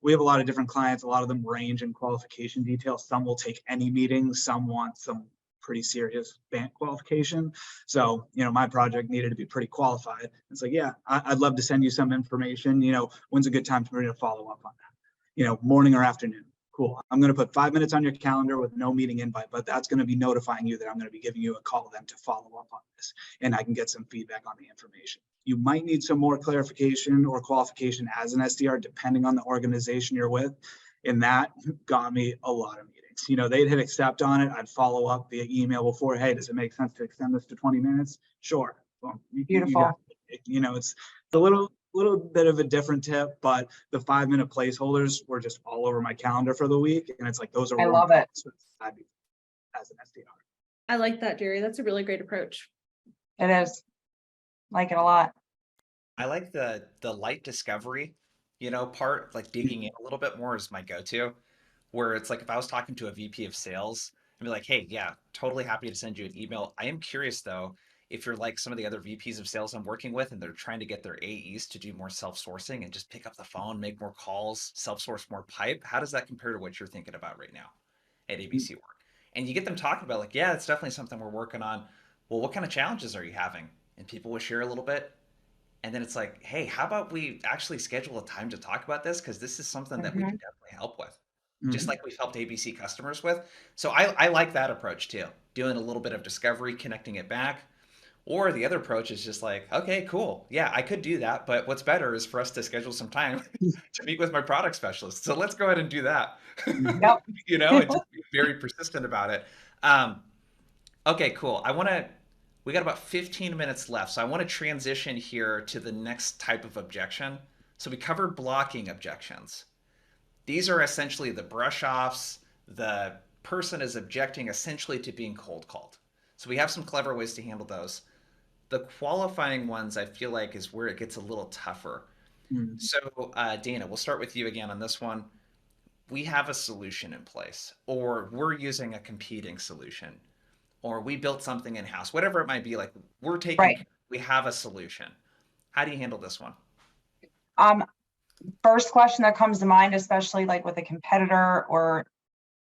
Speaker 3: we have a lot of different clients. A lot of them range in qualification details. Some will take any meeting. Some want some pretty serious bank qualification. So, my project needed to be pretty qualified. It's like, yeah, I'd love to send you some information. When's a good time for me to follow up on that? Morning or afternoon. Cool. I'm going to put 5 minutes on your calendar with no meeting invite, but that's going to be notifying you that I'm going to be giving you a call then to follow up on this, and I can get some feedback on the information. You might need some more clarification or qualification as an SDR, depending on the organization you're with. And that got me a lot of meetings. They'd hit accept on it. I'd follow up via email before, hey, does it make sense to extend this to 20 minutes? Sure. Well,
Speaker 4: Beautiful.
Speaker 3: It's a little bit of a different tip, but the 5-minute placeholders were just all over my calendar for the week. And it's like, those are
Speaker 4: I love it.
Speaker 3: as an SDR.
Speaker 2: I like that, Jerry. That's a really great approach.
Speaker 4: It is. Like it a lot.
Speaker 1: I like the light discovery, part, like digging in a little bit more is my go-to, where it's like if I was talking to a VP of sales, I'd be like, hey, yeah, totally happy to send you an email. I am curious though, if you're like some of the other VPs of sales I'm working with and they're trying to get their AEs to do more self-sourcing and just pick up the phone, make more calls, self-source more pipe, how does that compare to what you're thinking about right now at ABC Work? And you get them talking about like, yeah, it's definitely something we're working on. Well, what kind of challenges are you having? And people will share a little bit. And then it's like, hey, how about we actually schedule a time to talk about this? Because this is something that we can definitely help with, just like we've helped ABC customers with. So I like that approach too, doing a little bit of discovery, connecting it back. Or the other approach is just like, okay, cool. Yeah, I could do that. But what's better is for us to schedule some time to meet with my product specialist. So let's go ahead and do that,
Speaker 4: Yep.
Speaker 1: and just be very persistent about it. Okay, cool. We got about 15 minutes left. So I want to transition here to the next type of objection. So we covered blocking objections. These are essentially the brush offs. The person is objecting essentially to being cold called. So we have some clever ways to handle those. The qualifying ones, I feel like, is where it gets a little tougher. So Dana, we'll start with you again on this one. We have a solution in place, or we're using a competing solution, or we built something in-house, whatever it might be. Like
Speaker 4: Right.
Speaker 1: we have a solution. How do you handle this one?
Speaker 4: First question that comes to mind, especially like with a competitor or,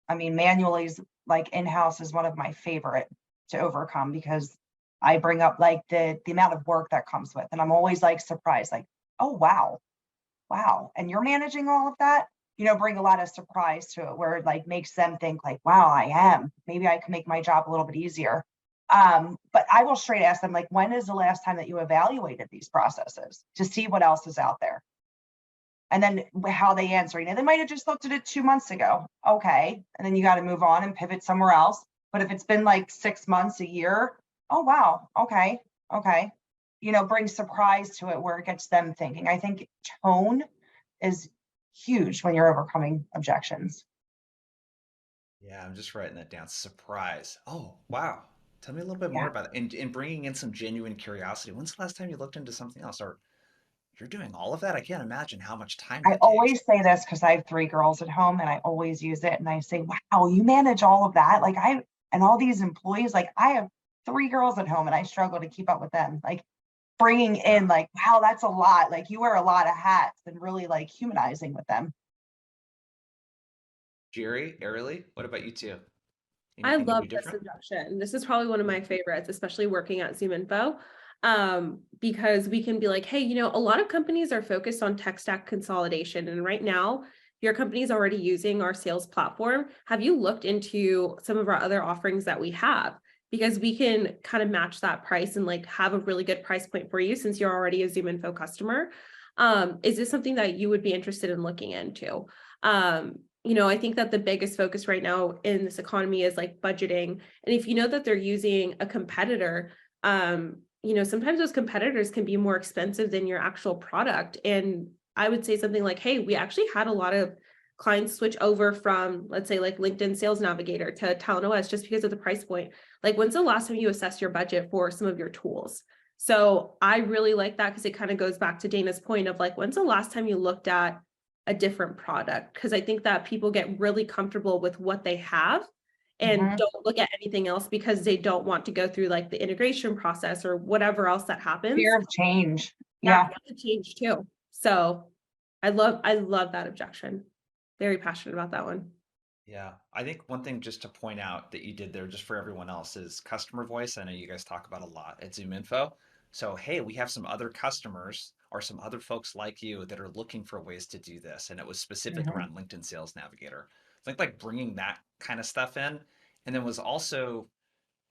Speaker 4: manually, like in-house is one of my favorite to overcome, because I bring up like the amount of work that comes with, and I'm always like surprised, like, oh, wow. And you're managing all of that, bring a lot of surprise to it, where it like makes them think like, wow, maybe I can make my job a little bit easier. But I will straight ask them, like, when is the last time that you evaluated these processes to see what else is out there? And then how they answer, they might have just looked at it 2 months ago. Okay. And then you got to move on and pivot somewhere else. But if it's been like 6 months, a year, oh, wow. Okay. Bring surprise to it where it gets them thinking. I think tone is huge when you're overcoming objections.
Speaker 1: Yeah, I'm just writing that down. Surprise. Oh, wow. Tell me a little bit more
Speaker 4: Yeah.
Speaker 1: about it. And bringing in some genuine curiosity. When's the last time you looked into something else? Or you're doing all of that? I can't imagine how much time
Speaker 4: I
Speaker 1: that takes.
Speaker 4: always say this because I have 3 girls at home, and I always use it. And I say, wow, you manage all of that. Like and all these employees, like I have 3 girls at home and I struggle to keep up with them. Like bringing in like, wow, that's a lot. Like you wear a lot of hats, and really like humanizing with them.
Speaker 1: Jerry, Airly, what about you two?
Speaker 2: I
Speaker 1: Anything you
Speaker 2: love
Speaker 1: do
Speaker 2: this
Speaker 1: different?
Speaker 2: objection. This is probably one of my favorites, especially working at ZoomInfo, because we can be like, hey, a lot of companies are focused on tech stack consolidation. And right now, your company is already using our sales platform. Have you looked into some of our other offerings that we have? Because we can kind of match that price and like have a really good price point for you since you're already a ZoomInfo customer. Is this something that you would be interested in looking into? I think that the biggest focus right now in this economy is like budgeting. And if you know that they're using a competitor, sometimes those competitors can be more expensive than your actual product. And I would say something like, hey, we actually had a lot of clients switch over from, let's say, like LinkedIn Sales Navigator to TalentOS just because of the price point. Like, when's the last time you assessed your budget for some of your tools? So I really like that because it kind of goes back to Dana's point of like, when's the last time you looked at a different product? Because I think that people get really comfortable with what they have and don't look at anything else because they don't want to go through like the integration process or whatever else that happens.
Speaker 4: Fear of change.
Speaker 2: Yeah, change too. So I love that objection. Very passionate about that one.
Speaker 1: Yeah, I think one thing just to point out that you did there, just for everyone else, is customer voice. I know you guys talk about a lot at ZoomInfo. So, hey, we have some other customers or some other folks like you that are looking for ways to do this. And it was specific around LinkedIn Sales Navigator. I think like bringing that kind of stuff in, and then was also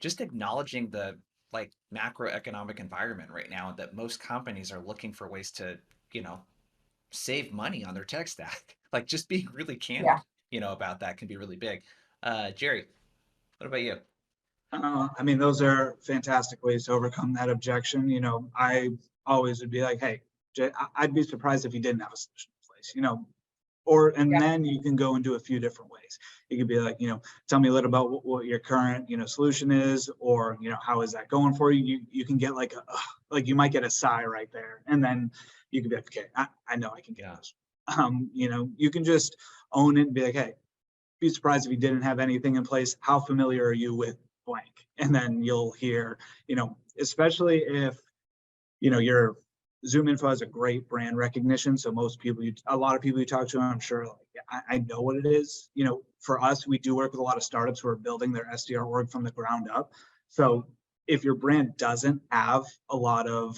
Speaker 1: just acknowledging the like macroeconomic environment right now that most companies are looking for ways to, you know, save money on their tech stack. Like just being really candid,
Speaker 4: Yeah.
Speaker 1: about that can be really big. Jerry, what about you?
Speaker 3: Those are fantastic ways to overcome that objection. I always would be like, hey, Jay, I'd be surprised if you didn't have a solution in place, or, and
Speaker 4: Yeah.
Speaker 3: then you can go into a few different ways. You could be like, tell me a little about what your current, solution is, or, how is that going for you? You can get like, you might get a sigh right there. And then you could be like, okay, I know I can get this. You can just own it and be like, hey, be surprised if you didn't have anything in place. How familiar are you with blank? And then you'll hear, especially if, your ZoomInfo has a great brand recognition. So most people, a lot of people you talk to, I'm sure, like, I know what it is. For us, we do work with a lot of startups who are building their SDR org from the ground up. So if your brand doesn't have a lot of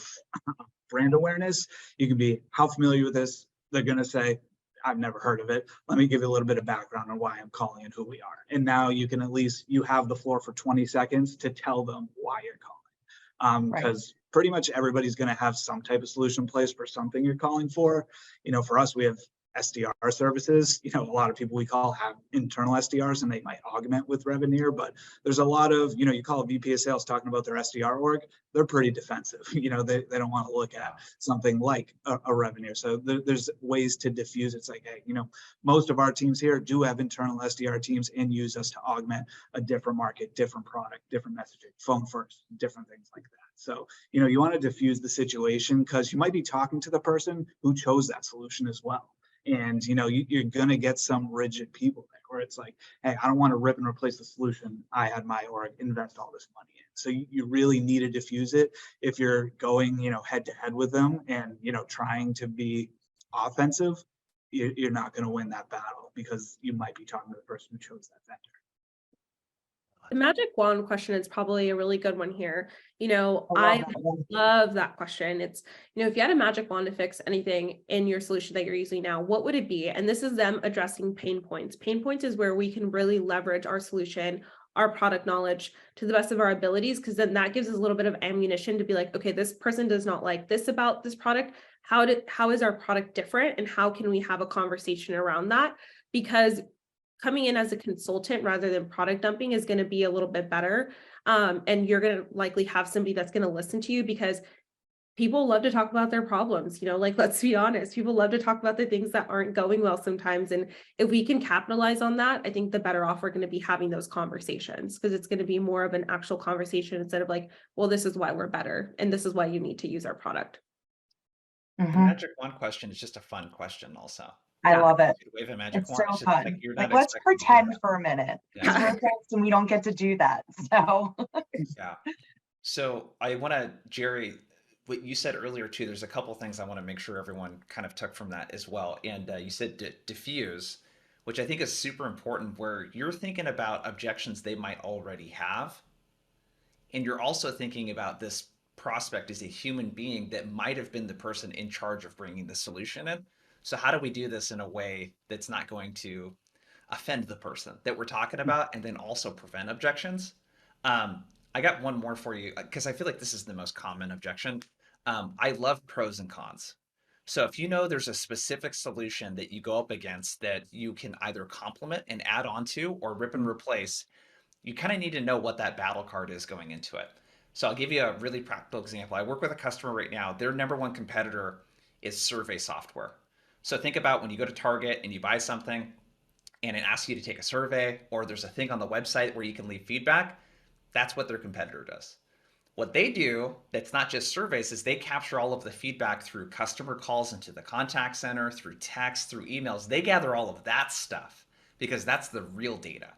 Speaker 3: brand awareness, you can be, how familiar with this? They're going to say, I've never heard of it. Let me give you a little bit of background on why I'm calling and who we are. And now you can at least, you have the floor for 20 seconds to tell them why you're calling. Because pretty much everybody's going to have some type of solution in place for something you're calling for. For us, we have SDR services. A lot of people we call have internal SDRs, and they might augment with Revenir, but there's a lot of, you call a VP of sales talking about their SDR org, they're pretty defensive. They don't want to look at something like a Revenir. So there's ways to diffuse. It's like, hey, most of our teams here do have internal SDR teams and use us to augment a different market, different product, different messaging, phone first, different things like that. So, you want to diffuse the situation because you might be talking to the person who chose that solution as well. And, you're going to get some rigid people there where it's like, hey, I don't want to rip and replace the solution I had my org invest all this money in. So you really need to diffuse it. If you're going, head to head with them and, trying to be offensive, you're not going to win that battle because you might be talking to the person who chose that vendor.
Speaker 2: The magic wand question is probably a really good one here. I love that question. It's, if you had a magic wand to fix anything in your solution that you're using now, what would it be? And this is them addressing pain points. Pain points is where we can really leverage our solution, our product knowledge to the best of our abilities, because then that gives us a little bit of ammunition to be like, okay, this person does not like this about this product. How is our product different? And how can we have a conversation around that? Because coming in as a consultant rather than product dumping is going to be a little bit better. And you're going to likely have somebody that's going to listen to you because people love to talk about their problems. Let's be honest, people love to talk about the things that aren't going well sometimes. And if we can capitalize on that, I think the better off we're going to be having those conversations, because it's going to be more of an actual conversation instead of like, well, this is why we're better. And this is why you need to use our product.
Speaker 1: The magic wand question is just a fun question also.
Speaker 4: I love it.
Speaker 1: Wave a magic
Speaker 4: It's
Speaker 1: wand.
Speaker 4: so
Speaker 1: It's
Speaker 4: fun.
Speaker 1: like you're
Speaker 4: Like,
Speaker 1: not
Speaker 4: let's
Speaker 1: expecting to do
Speaker 4: pretend
Speaker 1: that.
Speaker 4: for a minute.
Speaker 1: Yeah.
Speaker 4: We're adults and we don't get to do that. So
Speaker 1: Yeah. So I want to, Jerry, what you said earlier too, there's a couple things I want to make sure everyone kind of took from that as well. And you said diffuse, which I think is super important, where you're thinking about objections they might already have. And you're also thinking about this prospect as a human being that might have been the person in charge of bringing the solution in. So how do we do this in a way that's not going to offend the person that we're talking about and then also prevent objections? I got one more for you because I feel like this is the most common objection. I love pros and cons. So if you know there's a specific solution that you go up against that you can either complement and add on to or rip and replace, you kind of need to know what that battle card is going into it. So I'll give you a really practical example. I work with a customer right now. Their number one competitor is survey software. So think about when you go to Target and you buy something and it asks you to take a survey, or there's a thing on the website where you can leave feedback. That's what their competitor does. What they do that's not just surveys is they capture all of the feedback through customer calls into the contact center, through text, through emails. They gather all of that stuff because that's the real data.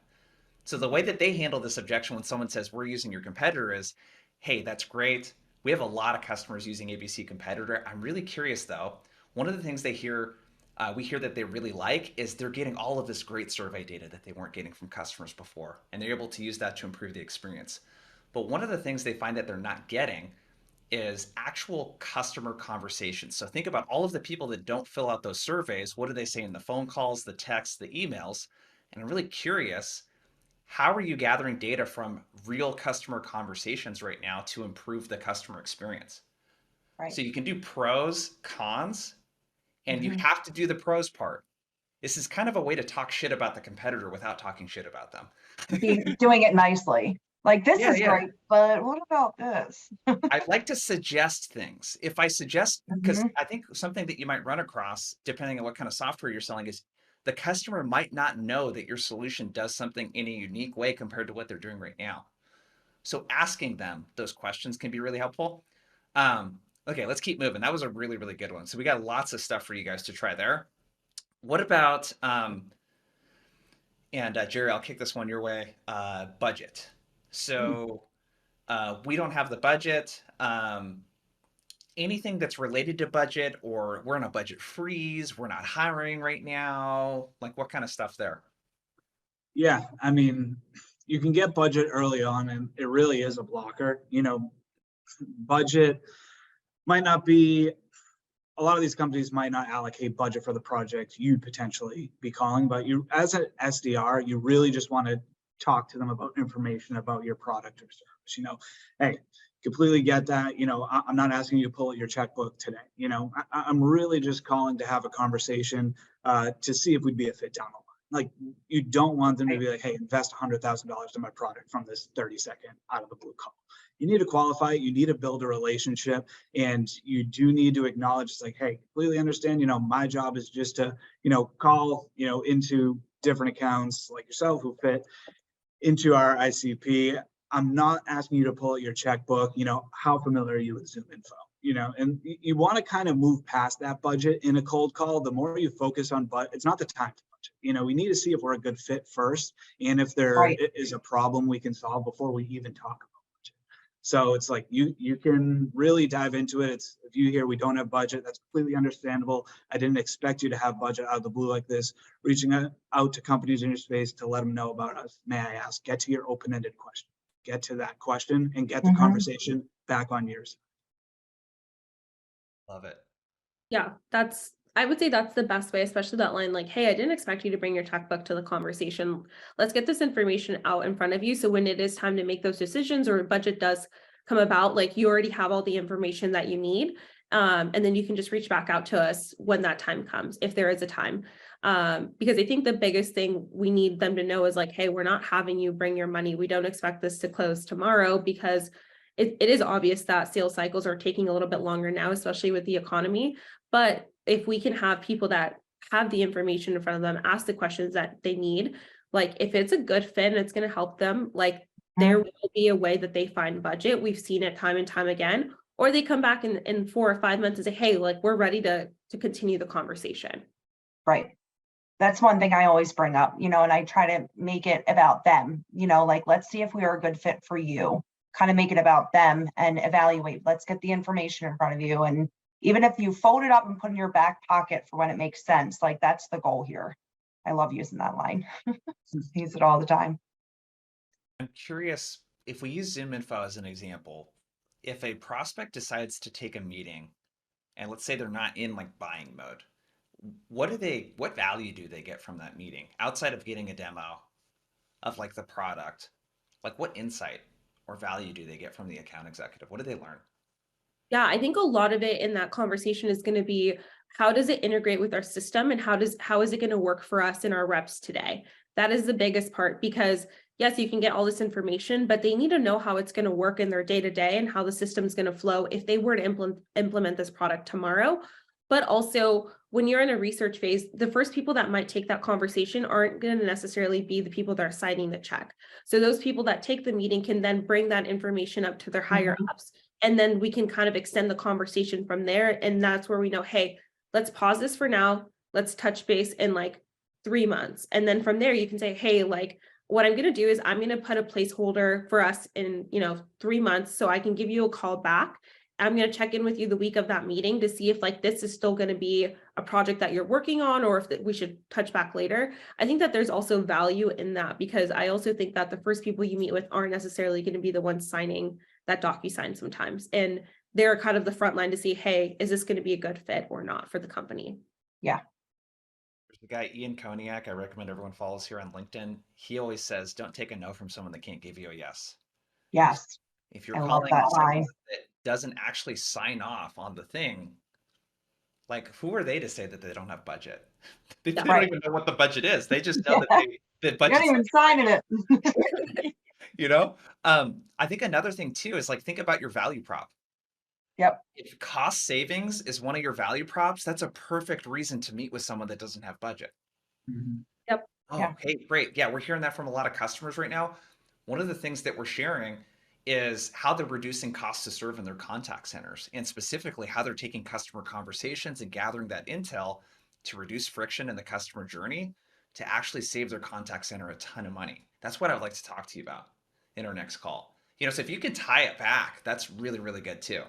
Speaker 1: So the way that they handle this objection when someone says we're using your competitor is, hey, that's great. We have a lot of customers using ABC competitor. I'm really curious though. One of the things we hear that they really like is they're getting all of this great survey data that they weren't getting from customers before, and they're able to use that to improve the experience. But one of the things they find that they're not getting is actual customer conversations. So think about all of the people that don't fill out those surveys. What do they say in the phone calls, the texts, the emails? And I'm really curious, how are you gathering data from real customer conversations right now to improve the customer experience?
Speaker 4: right.
Speaker 1: So you can do pros, cons, and you have to do the pros part. This is kind of a way to talk shit about the competitor without talking shit about them.
Speaker 4: Doing it nicely. Like, this
Speaker 1: Yeah,
Speaker 4: is
Speaker 1: yeah.
Speaker 4: great, but what about this?
Speaker 1: I'd like to suggest things. If I suggest, because
Speaker 4: Mhm.
Speaker 1: I think something that you might run across, depending on what kind of software you're selling, is the customer might not know that your solution does something in a unique way compared to what they're doing right now. So asking them those questions can be really helpful. Okay, let's keep moving. That was a really, really good one. So we got lots of stuff for you guys to try there. What about, and Jerry, I'll kick this one your way, budget. So we don't have the budget. Anything that's related to budget, or we're in a budget freeze, we're not hiring right now, like what kind of stuff there?
Speaker 3: Yeah, I mean, you can get budget early on, and it really is a blocker. Budget might not be, a lot of these companies might not allocate budget for the project you'd potentially be calling, but you, as an SDR, you really just want to talk to them about information about your product or service. Hey, completely get that. I'm not asking you to pull out your checkbook today. I'm really just calling to have a conversation to see if we'd be a fit down the line. Like, you don't want them to be like, hey, invest $100,000 in my product from this 30-second out of the blue call. You need to qualify it, you need to build a relationship, and you do need to acknowledge, it's like, hey, completely understand, my job is just to, call, into different accounts like yourself who fit into our ICP. I'm not asking you to pull out your checkbook. How familiar are you with ZoomInfo? And you want to kind of move past that budget in a cold call. The more you focus on, but it's not the time to budget. We need to see if we're a good fit first, and if there
Speaker 4: Right.
Speaker 3: is a problem we can solve before we even talk about budget. So it's like you can really dive into it. It's, if you hear we don't have budget, that's completely understandable. I didn't expect you to have budget out of the blue like this. Reaching out to companies in your space to let them know about us. May I ask, get to your open-ended question. Get to that question and get the
Speaker 4: Mhm.
Speaker 3: conversation back on yours.
Speaker 1: Love it.
Speaker 2: Yeah, I would say that's the best way, especially that line like, hey, I didn't expect you to bring your checkbook to the conversation. Let's get this information out in front of you. So when it is time to make those decisions or a budget does come about, like you already have all the information that you need. And then you can just reach back out to us when that time comes, if there is a time. Because I think the biggest thing we need them to know is like, hey, we're not having you bring your money. We don't expect this to close tomorrow, because it is obvious that sales cycles are taking a little bit longer now, especially with the economy. But if we can have people that have the information in front of them, ask the questions that they need, like if it's a good fit and it's going to help them, like there will be a way that they find budget. We've seen it time and time again, or they come back in 4 or 5 months and say, hey, like we're ready to continue the conversation.
Speaker 4: Right. That's one thing I always bring up, and I try to make it about them, like, let's see if we are a good fit for you, kind of make it about them and evaluate. Let's get the information in front of you. And even if you fold it up and put in your back pocket for when it makes sense, like that's the goal here. I love using that line. Use it all the time.
Speaker 1: I'm curious, if we use ZoomInfo as an example, if a prospect decides to take a meeting, and let's say they're not in like buying mode, what value do they get from that meeting outside of getting a demo of like the product? Like what insight or value do they get from the account executive? What do they learn?
Speaker 2: Yeah, I think a lot of it in that conversation is going to be, how does it integrate with our system, and how is it going to work for us and our reps today? That is the biggest part, because yes, you can get all this information, but they need to know how it's going to work in their day-to-day and how the system is going to flow if they were to implement this product tomorrow. But also, when you're in a research phase, the first people that might take that conversation aren't going to necessarily be the people that are signing the check. So those people that take the meeting can then bring that information up to their higher ups. And then we can kind of extend the conversation from there. And that's where we know, hey, let's pause this for now. Let's touch base in like 3 months. And then from there, you can say, hey, like what I'm going to do is I'm going to put a placeholder for us in, 3 months. So I can give you a call back. I'm going to check in with you the week of that meeting to see if like this is still going to be a project that you're working on, or if we should touch back later. I think that there's also value in that, because I also think that the first people you meet with aren't necessarily going to be the ones signing that DocuSign sometimes. And they're kind of the front line to see, hey, is this going to be a good fit or not for the company?
Speaker 4: Yeah.
Speaker 1: There's the guy, Ian Koniak, I recommend everyone follows here on LinkedIn. He always says, don't take a no from someone that can't give you a yes.
Speaker 4: Yes.
Speaker 1: If you're
Speaker 4: I love
Speaker 1: calling
Speaker 4: that
Speaker 1: someone
Speaker 4: line.
Speaker 1: that doesn't actually sign off on the thing, Like, who are they to say that they don't have budget? They don't
Speaker 4: Right.
Speaker 1: even know what the budget is. They just know
Speaker 4: Yeah.
Speaker 1: that the
Speaker 4: You're not
Speaker 1: budget's
Speaker 4: even signing it.
Speaker 1: you know? I think another thing too is like think about your value prop.
Speaker 4: Yep.
Speaker 1: If cost savings is one of your value props, that's a perfect reason to meet with someone that doesn't have budget.
Speaker 3: Mhm.
Speaker 2: Yep.
Speaker 1: Oh,
Speaker 4: Yeah.
Speaker 1: hey, great. Yeah, we're hearing that from a lot of customers right now. One of the things that we're sharing is how they're reducing costs to serve in their contact centers, and specifically how they're taking customer conversations and gathering that intel to reduce friction in the customer journey to actually save their contact center a ton of money. That's what I'd like to talk to you about in our next call. So if you can tie it back, that's really, really good too.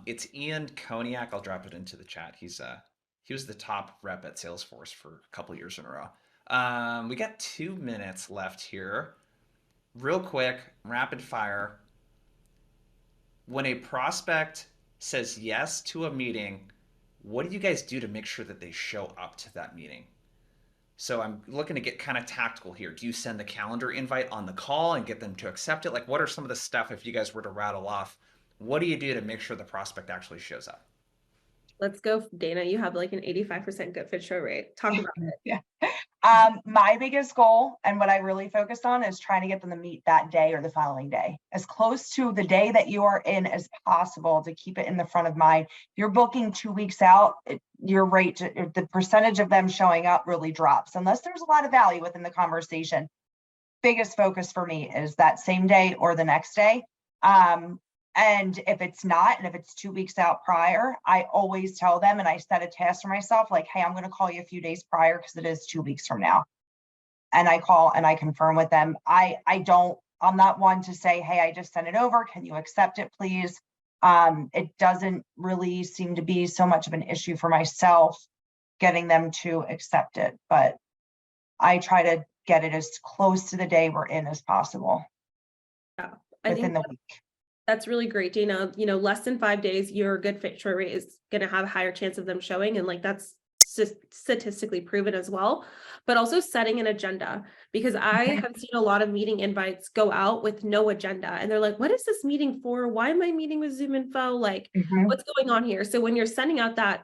Speaker 1: It's Ian Koniak. I'll drop it into the chat. He was the top rep at Salesforce for a couple years in a row. We got 2 minutes left here. Real quick, rapid fire. When a prospect says yes to a meeting, what do you guys do to make sure that they show up to that meeting? So I'm looking to get kind of tactical here. Do you send the calendar invite on the call and get them to accept it? Like, what are some of the stuff, if you guys were to rattle off, what do you do to make sure the prospect actually shows up?
Speaker 2: Let's go, Dana. You have like an 85% good fit show rate. Talk about it.
Speaker 4: Yeah. My biggest goal and what I really focused on is trying to get them to meet that day or the following day, as close to the day that you are in as possible to keep it in the front of mind. If you're booking 2 weeks out, your rate, the percentage of them showing up really drops unless there's a lot of value within the conversation. Biggest focus for me is that same day or the next day. And if it's not, and if it's 2 weeks out prior, I always tell them, and I set a task for myself, like, hey, I'm going to call you a few days prior because it is 2 weeks from now. And I call and I confirm with them. I'm not one to say, hey, I just sent it over. Can you accept it, please? It doesn't really seem to be so much of an issue for myself getting them to accept it, but I try to get it as close to the day we're in as possible.
Speaker 2: Yeah,
Speaker 4: within the week.
Speaker 2: That's really great, Dana. Less than 5 days, your good fit show rate is going to have a higher chance of them showing. And like that's statistically proven as well, but also setting an agenda, because I have seen a lot of meeting invites go out with no agenda. And they're like, what is this meeting for? Why am I meeting with ZoomInfo? Like, what's going on here? So when you're sending out that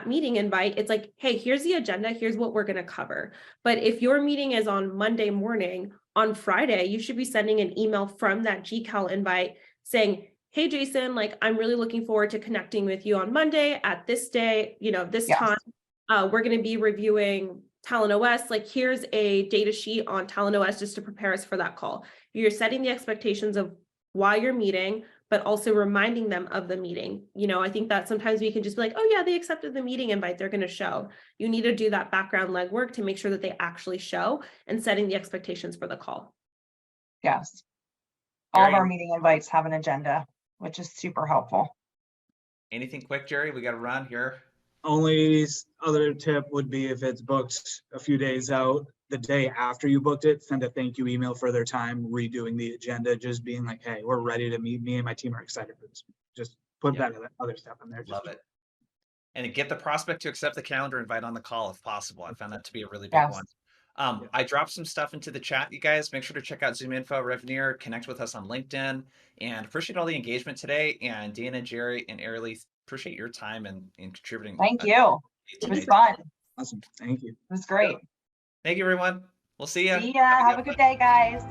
Speaker 2: meeting invite, it's like, hey, here's the agenda. Here's what we're going to cover. But if your meeting is on Monday morning, on Friday, you should be sending an email from that GCal invite saying, hey, Jason, like, I'm really looking forward to connecting with you on Monday at this day, this time. We're going to be reviewing Talent OS. Like, here's a data sheet on Talent OS just to prepare us for that call. You're setting the expectations of why you're meeting, but also reminding them of the meeting. I think that sometimes we can just be like, oh yeah, they accepted the meeting invite, they're going to show. You need to do that background legwork to make sure that they actually show, and setting the expectations for the call.
Speaker 4: Yes. All of our meeting invites have an agenda, which is super helpful.
Speaker 1: Anything quick, Jerry? We got to run here.
Speaker 3: Only other tip would be if it's booked a few days out, the day after you booked it, send a thank you email for their time redoing the agenda, just being like, hey, we're ready to meet. Me and my team are excited for this. Just put that other stuff in there.
Speaker 1: Love it. And get the prospect to accept the calendar invite on the call if possible. I found that to be a really big one. I dropped some stuff into the chat, you guys. Make sure to check out ZoomInfo, Revenir, connect with us on LinkedIn, and appreciate all the engagement today. And Dana, Jerry, and Airly, appreciate your time and contributing.
Speaker 4: Thank you. It was fun.
Speaker 3: Awesome. Thank you.
Speaker 4: It was great.
Speaker 1: Thank you, everyone. We'll see you.
Speaker 4: See ya. Have a good day, guys.